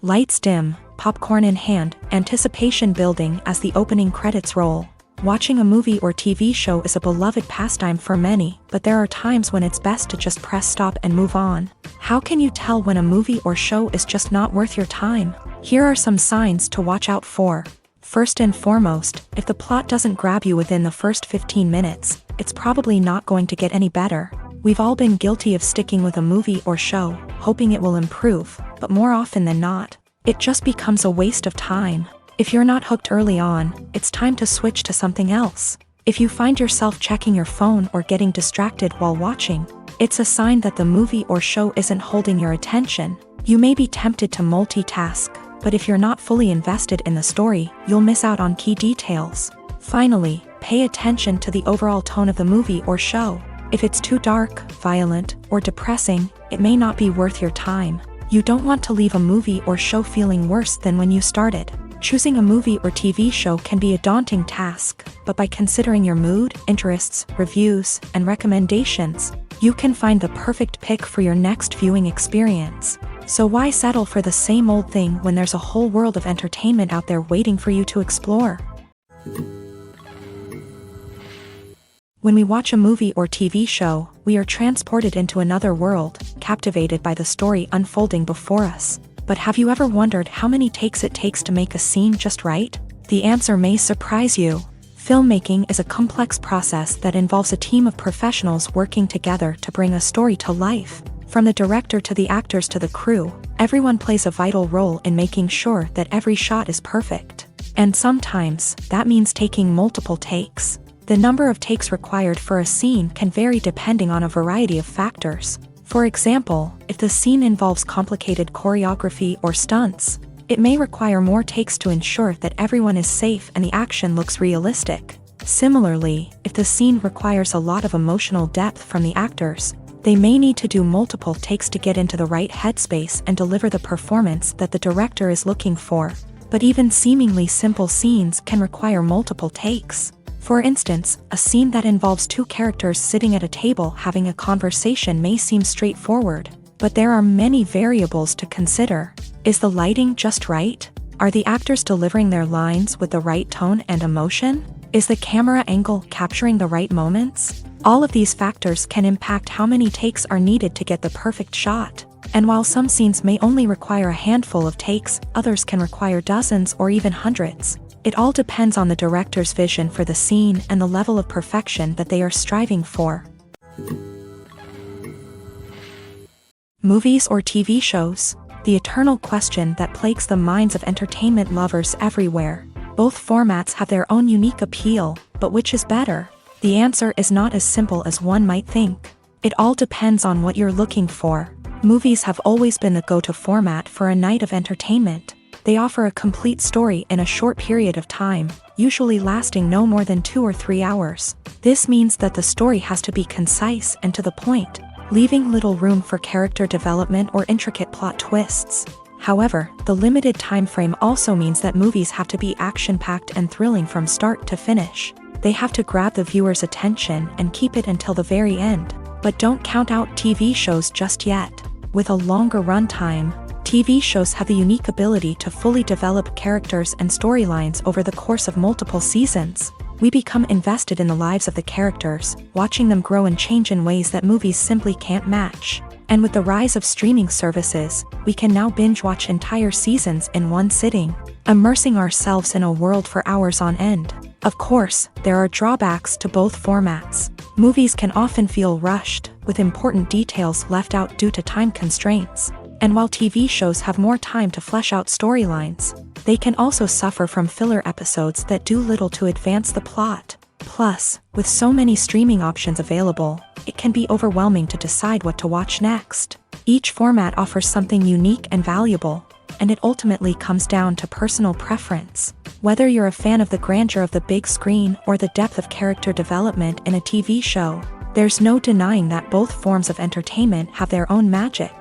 Lights dim, popcorn in hand, anticipation building as the opening credits roll. Watching a movie or TV show is a beloved pastime for many, but there are times when it's best to just press stop and move on. How can you tell when a movie or show is just not worth your time? Here are some signs to watch out for. First and foremost, if the plot doesn't grab you within the first 15 minutes, it's probably not going to get any better. We've all been guilty of sticking with a movie or show, hoping it will improve, but more often than not, it just becomes a waste of time. If you're not hooked early on, it's time to switch to something else. If you find yourself checking your phone or getting distracted while watching, it's a sign that the movie or show isn't holding your attention. You may be tempted to multitask, but if you're not fully invested in the story, you'll miss out on key details. Finally, pay attention to the overall tone of the movie or show. If it's too dark, violent, or depressing, it may not be worth your time. You don't want to leave a movie or show feeling worse than when you started. Choosing a movie or TV show can be a daunting task, but by considering your mood, interests, reviews, and recommendations, you can find the perfect pick for your next viewing experience. So why settle for the same old thing when there's a whole world of entertainment out there waiting for you to explore? When we watch a movie or TV show, we are transported into another world, captivated by the story unfolding before us. But have you ever wondered how many takes it takes to make a scene just right? The answer may surprise you. Filmmaking is a complex process that involves a team of professionals working together to bring a story to life. From the director to the actors to the crew, everyone plays a vital role in making sure that every shot is perfect. And sometimes, that means taking multiple takes. The number of takes required for a scene can vary depending on a variety of factors. For example, if the scene involves complicated choreography or stunts, it may require more takes to ensure that everyone is safe and the action looks realistic. Similarly, if the scene requires a lot of emotional depth from the actors, they may need to do multiple takes to get into the right headspace and deliver the performance that the director is looking for. But even seemingly simple scenes can require multiple takes. For instance, a scene that involves two characters sitting at a table having a conversation may seem straightforward, but there are many variables to consider. Is the lighting just right? Are the actors delivering their lines with the right tone and emotion? Is the camera angle capturing the right moments? All of these factors can impact how many takes are needed to get the perfect shot. And while some scenes may only require a handful of takes, others can require dozens or even hundreds. It all depends on the director's vision for the scene and the level of perfection that they are striving for. Movies or TV shows? The eternal question that plagues the minds of entertainment lovers everywhere. Both formats have their own unique appeal, but which is better? The answer is not as simple as one might think. It all depends on what you're looking for. Movies have always been the go-to format for a night of entertainment. They offer a complete story in a short period of time, usually lasting no more than 2 or 3 hours. This means that the story has to be concise and to the point, leaving little room for character development or intricate plot twists. However, the limited time frame also means that movies have to be action-packed and thrilling from start to finish. They have to grab the viewer's attention and keep it until the very end. But don't count out TV shows just yet. With a longer runtime, TV shows have the unique ability to fully develop characters and storylines over the course of multiple seasons. We become invested in the lives of the characters, watching them grow and change in ways that movies simply can't match. And with the rise of streaming services, we can now binge-watch entire seasons in one sitting, immersing ourselves in a world for hours on end. Of course, there are drawbacks to both formats. Movies can often feel rushed, with important details left out due to time constraints. And while TV shows have more time to flesh out storylines, they can also suffer from filler episodes that do little to advance the plot. Plus, with so many streaming options available, it can be overwhelming to decide what to watch next. Each format offers something unique and valuable, and it ultimately comes down to personal preference. Whether you're a fan of the grandeur of the big screen or the depth of character development in a TV show, there's no denying that both forms of entertainment have their own magic.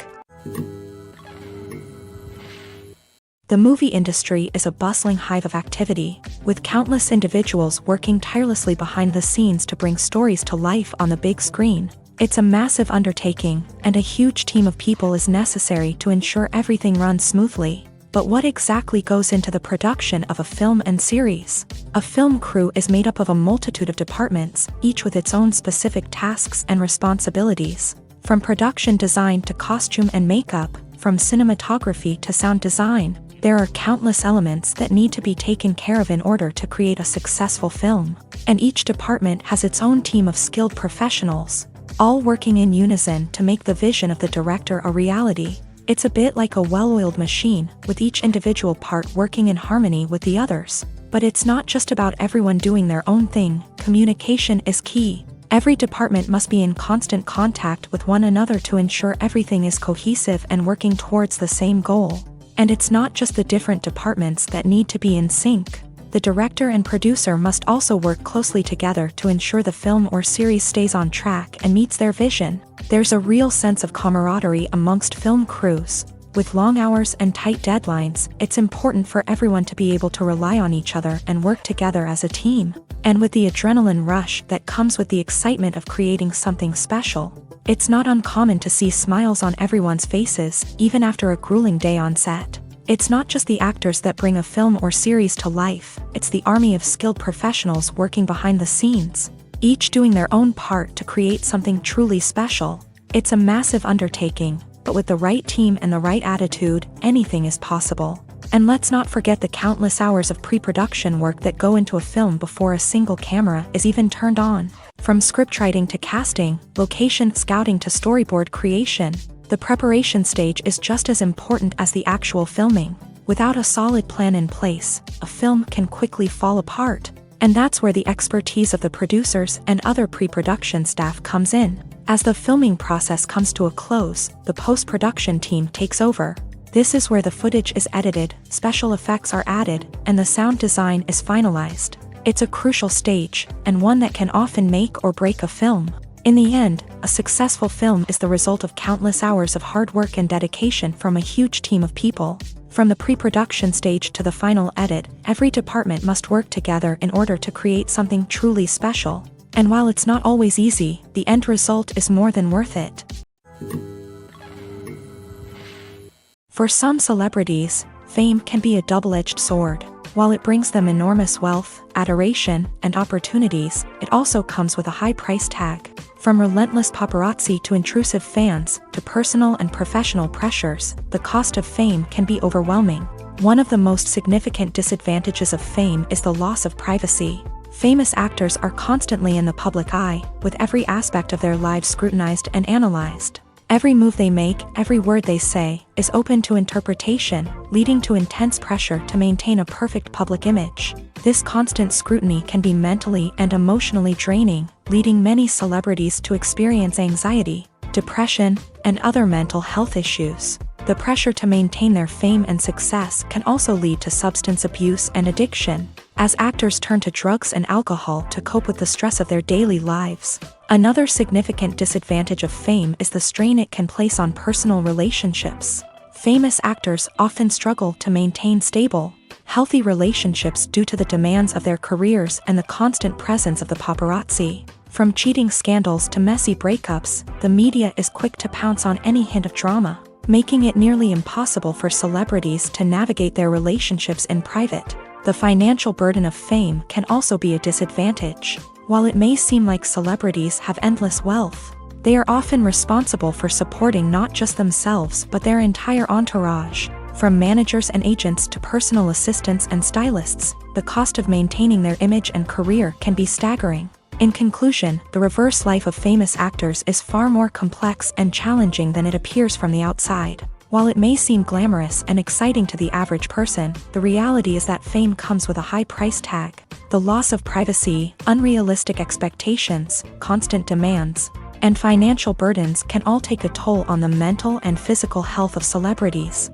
The movie industry is a bustling hive of activity, with countless individuals working tirelessly behind the scenes to bring stories to life on the big screen. It's a massive undertaking, and a huge team of people is necessary to ensure everything runs smoothly. But what exactly goes into the production of a film and series? A film crew is made up of a multitude of departments, each with its own specific tasks and responsibilities. From production design to costume and makeup, from cinematography to sound design, there are countless elements that need to be taken care of in order to create a successful film. And each department has its own team of skilled professionals, all working in unison to make the vision of the director a reality. It's a bit like a well-oiled machine, with each individual part working in harmony with the others. But it's not just about everyone doing their own thing. Communication is key. Every department must be in constant contact with one another to ensure everything is cohesive and working towards the same goal. And it's not just the different departments that need to be in sync. The director and producer must also work closely together to ensure the film or series stays on track and meets their vision. There's a real sense of camaraderie amongst film crews. With long hours and tight deadlines, it's important for everyone to be able to rely on each other and work together as a team. And with the adrenaline rush that comes with the excitement of creating something special, it's not uncommon to see smiles on everyone's faces, even after a grueling day on set. It's not just the actors that bring a film or series to life, it's the army of skilled professionals working behind the scenes, each doing their own part to create something truly special. It's a massive undertaking, but with the right team and the right attitude, anything is possible. And let's not forget the countless hours of pre-production work that go into a film before a single camera is even turned on. From scriptwriting to casting, location scouting to storyboard creation, the preparation stage is just as important as the actual filming. Without a solid plan in place, a film can quickly fall apart. And that's where the expertise of the producers and other pre-production staff comes in. As the filming process comes to a close, the post-production team takes over. This is where the footage is edited, special effects are added, and the sound design is finalized. It's a crucial stage, and one that can often make or break a film. In the end, a successful film is the result of countless hours of hard work and dedication from a huge team of people. From the pre-production stage to the final edit, every department must work together in order to create something truly special. And while it's not always easy, the end result is more than worth it. For some celebrities, fame can be a double-edged sword. While it brings them enormous wealth, adoration, and opportunities, it also comes with a high price tag. From relentless paparazzi to intrusive fans, to personal and professional pressures, the cost of fame can be overwhelming. One of the most significant disadvantages of fame is the loss of privacy. Famous actors are constantly in the public eye, with every aspect of their lives scrutinized and analyzed. Every move they make, every word they say, is open to interpretation, leading to intense pressure to maintain a perfect public image. This constant scrutiny can be mentally and emotionally draining, leading many celebrities to experience anxiety, depression, and other mental health issues. The pressure to maintain their fame and success can also lead to substance abuse and addiction, as actors turn to drugs and alcohol to cope with the stress of their daily lives. Another significant disadvantage of fame is the strain it can place on personal relationships. Famous actors often struggle to maintain stable, healthy relationships due to the demands of their careers and the constant presence of the paparazzi. From cheating scandals to messy breakups, the media is quick to pounce on any hint of drama, making it nearly impossible for celebrities to navigate their relationships in private. The financial burden of fame can also be a disadvantage. While it may seem like celebrities have endless wealth, they are often responsible for supporting not just themselves but their entire entourage. From managers and agents to personal assistants and stylists, the cost of maintaining their image and career can be staggering. In conclusion, the reverse life of famous actors is far more complex and challenging than it appears from the outside. While it may seem glamorous and exciting to the average person, the reality is that fame comes with a high price tag. The loss of privacy, unrealistic expectations, constant demands, and financial burdens can all take a toll on the mental and physical health of celebrities.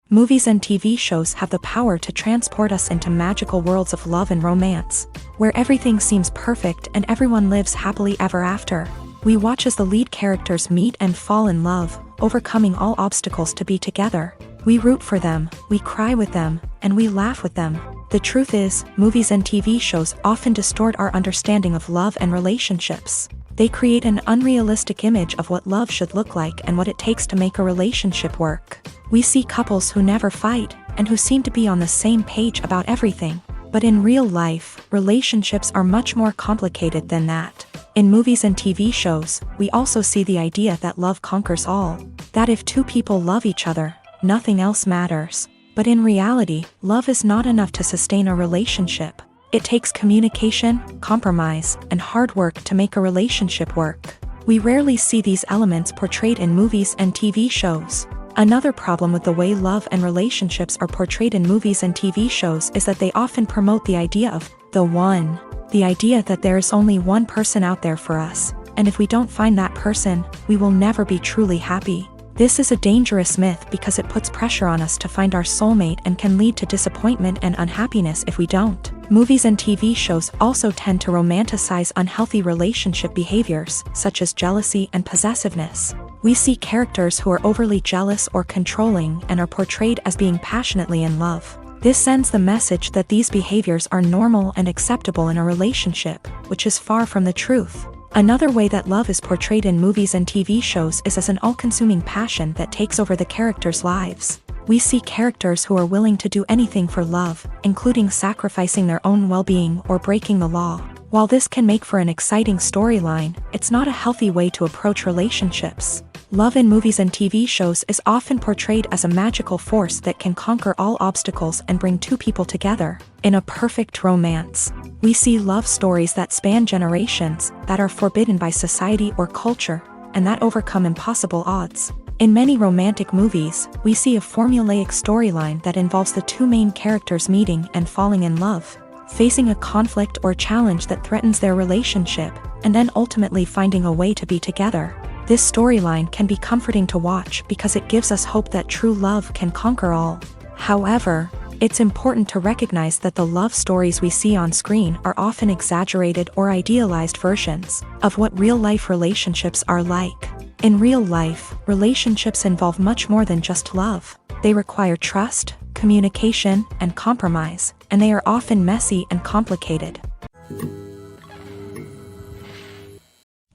Movies and TV shows have the power to transport us into magical worlds of love and romance, where everything seems perfect and everyone lives happily ever after. We watch as the lead characters meet and fall in love, overcoming all obstacles to be together. We root for them, we cry with them, and we laugh with them. The truth is, movies and TV shows often distort our understanding of love and relationships. They create an unrealistic image of what love should look like and what it takes to make a relationship work. We see couples who never fight, and who seem to be on the same page about everything. But in real life, relationships are much more complicated than that. In movies and TV shows, we also see the idea that love conquers all. That if two people love each other, nothing else matters. But in reality, love is not enough to sustain a relationship. It takes communication, compromise, and hard work to make a relationship work. We rarely see these elements portrayed in movies and TV shows. Another problem with the way love and relationships are portrayed in movies and TV shows is that they often promote the idea of the one. The idea that there is only one person out there for us, and if we don't find that person, we will never be truly happy. This is a dangerous myth because it puts pressure on us to find our soulmate and can lead to disappointment and unhappiness if we don't. Movies and TV shows also tend to romanticize unhealthy relationship behaviors, such as jealousy and possessiveness. We see characters who are overly jealous or controlling and are portrayed as being passionately in love. This sends the message that these behaviors are normal and acceptable in a relationship, which is far from the truth. Another way that love is portrayed in movies and TV shows is as an all-consuming passion that takes over the characters' lives. We see characters who are willing to do anything for love, including sacrificing their own well-being or breaking the law. While this can make for an exciting storyline, it's not a healthy way to approach relationships. Love in movies and TV shows is often portrayed as a magical force that can conquer all obstacles and bring two people together in a perfect romance. We see love stories that span generations, that are forbidden by society or culture, and that overcome impossible odds. In many romantic movies, we see a formulaic storyline that involves the two main characters meeting and falling in love, facing a conflict or challenge that threatens their relationship, and then ultimately finding a way to be together. This storyline can be comforting to watch because it gives us hope that true love can conquer all. However, it's important to recognize that the love stories we see on screen are often exaggerated or idealized versions of what real-life relationships are like. In real life, relationships involve much more than just love. They require trust, communication, and compromise, and they are often messy and complicated.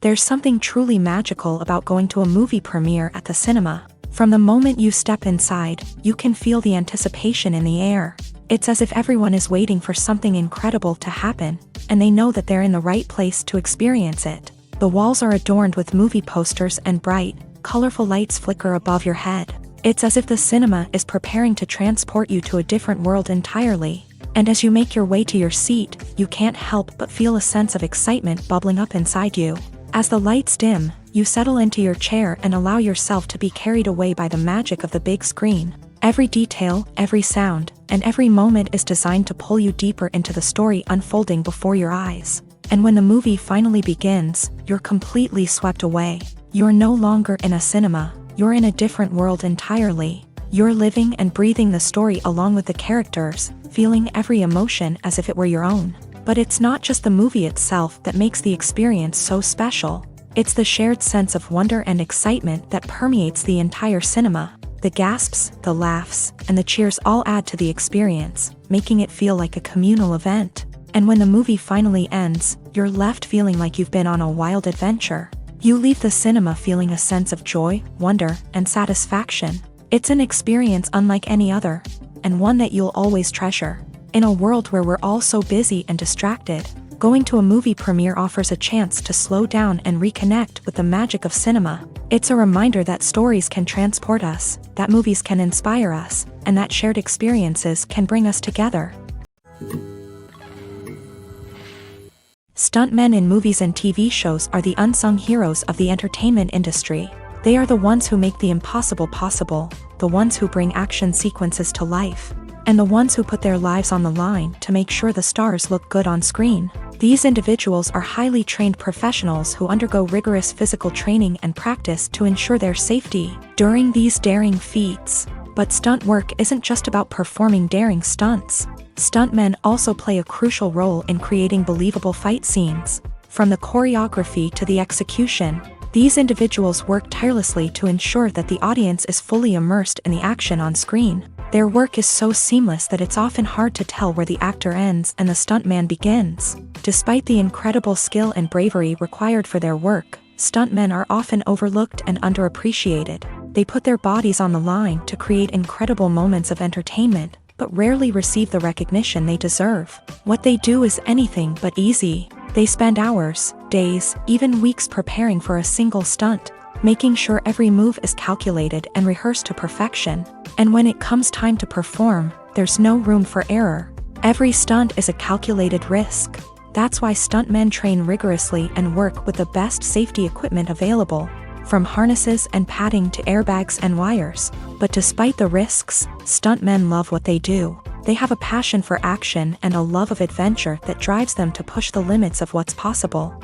There's something truly magical about going to a movie premiere at the cinema. From the moment you step inside, you can feel the anticipation in the air. It's as if everyone is waiting for something incredible to happen, and they know that they're in the right place to experience it. The walls are adorned with movie posters and bright, colorful lights flicker above your head. It's as if the cinema is preparing to transport you to a different world entirely. And as you make your way to your seat, you can't help but feel a sense of excitement bubbling up inside you. As the lights dim, you settle into your chair and allow yourself to be carried away by the magic of the big screen. Every detail, every sound, and every moment is designed to pull you deeper into the story unfolding before your eyes. And when the movie finally begins, you're completely swept away. You're no longer in a cinema, you're in a different world entirely. You're living and breathing the story along with the characters, feeling every emotion as if it were your own. But it's not just the movie itself that makes the experience so special. It's the shared sense of wonder and excitement that permeates the entire cinema. The gasps, the laughs, and the cheers all add to the experience, making it feel like a communal event. And when the movie finally ends, you're left feeling like you've been on a wild adventure. You leave the cinema feeling a sense of joy, wonder, and satisfaction. It's an experience unlike any other, and one that you'll always treasure. In a world where we're all so busy and distracted, going to a movie premiere offers a chance to slow down and reconnect with the magic of cinema. It's a reminder that stories can transport us, that movies can inspire us, and that shared experiences can bring us together. Stuntmen in movies and TV shows are the unsung heroes of the entertainment industry. They are the ones who make the impossible possible, the ones who bring action sequences to life, and the ones who put their lives on the line to make sure the stars look good on screen. These individuals are highly trained professionals who undergo rigorous physical training and practice to ensure their safety during these daring feats. But stunt work isn't just about performing daring stunts. Stuntmen also play a crucial role in creating believable fight scenes. From the choreography to the execution, these individuals work tirelessly to ensure that the audience is fully immersed in the action on screen. Their work is so seamless that it's often hard to tell where the actor ends and the stuntman begins. Despite the incredible skill and bravery required for their work, stuntmen are often overlooked and underappreciated. They put their bodies on the line to create incredible moments of entertainment, but rarely receive the recognition they deserve. What they do is anything but easy. They spend hours, days, even weeks preparing for a single stunt, making sure every move is calculated and rehearsed to perfection. And when it comes time to perform, there's no room for error. Every stunt is a calculated risk. That's why stuntmen train rigorously and work with the best safety equipment available, from harnesses and padding to airbags and wires. But despite the risks, stuntmen love what they do. They have a passion for action and a love of adventure that drives them to push the limits of what's possible.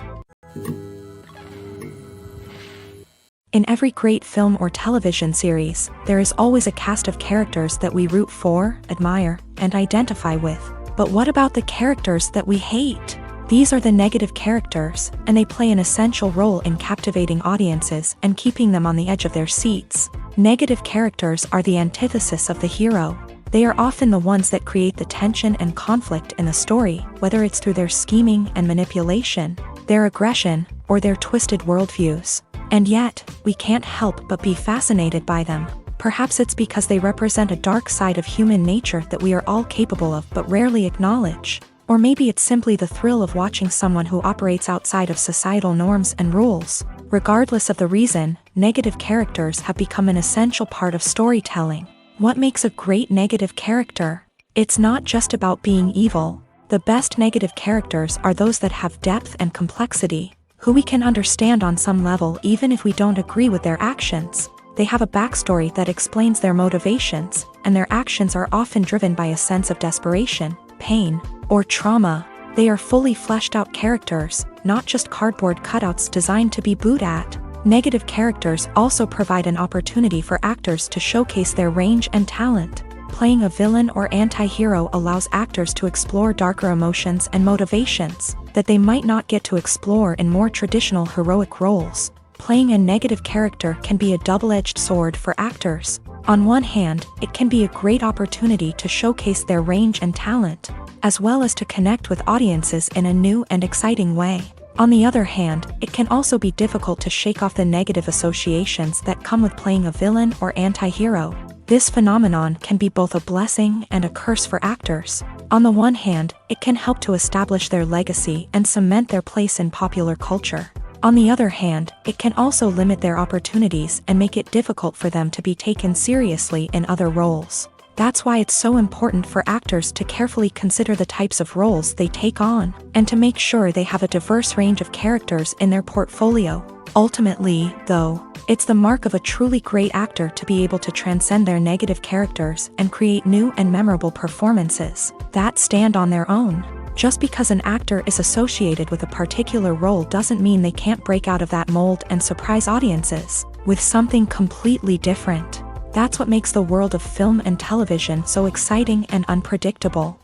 In every great film or television series, there is always a cast of characters that we root for, admire, and identify with. But what about the characters that we hate? These are the negative characters, and they play an essential role in captivating audiences and keeping them on the edge of their seats. Negative characters are the antithesis of the hero. They are often the ones that create the tension and conflict in the story, whether it's through their scheming and manipulation, their aggression, or their twisted worldviews. And yet, we can't help but be fascinated by them. Perhaps it's because they represent a dark side of human nature that we are all capable of but rarely acknowledge. Or maybe it's simply the thrill of watching someone who operates outside of societal norms and rules. Regardless of the reason, negative characters have become an essential part of storytelling. What makes a great negative character? It's not just about being evil. The best negative characters are those that have depth and complexity, who we can understand on some level even if we don't agree with their actions. They have a backstory that explains their motivations, and their actions are often driven by a sense of desperation, pain, or trauma. They are fully fleshed out characters, not just cardboard cutouts designed to be booed at. Negative characters also provide an opportunity for actors to showcase their range and talent. Playing a villain or anti-hero allows actors to explore darker emotions and motivations that they might not get to explore in more traditional heroic roles. Playing a negative character can be a double-edged sword for actors. On one hand, it can be a great opportunity to showcase their range and talent, as well as to connect with audiences in a new and exciting way. On the other hand, it can also be difficult to shake off the negative associations that come with playing a villain or anti-hero. This phenomenon can be both a blessing and a curse for actors. On the one hand, it can help to establish their legacy and cement their place in popular culture. On the other hand, it can also limit their opportunities and make it difficult for them to be taken seriously in other roles. That's why it's so important for actors to carefully consider the types of roles they take on, and to make sure they have a diverse range of characters in their portfolio. Ultimately, though, it's the mark of a truly great actor to be able to transcend their negative characters and create new and memorable performances that stand on their own. Just because an actor is associated with a particular role doesn't mean they can't break out of that mold and surprise audiences with something completely different. That's what makes the world of film and television so exciting and unpredictable.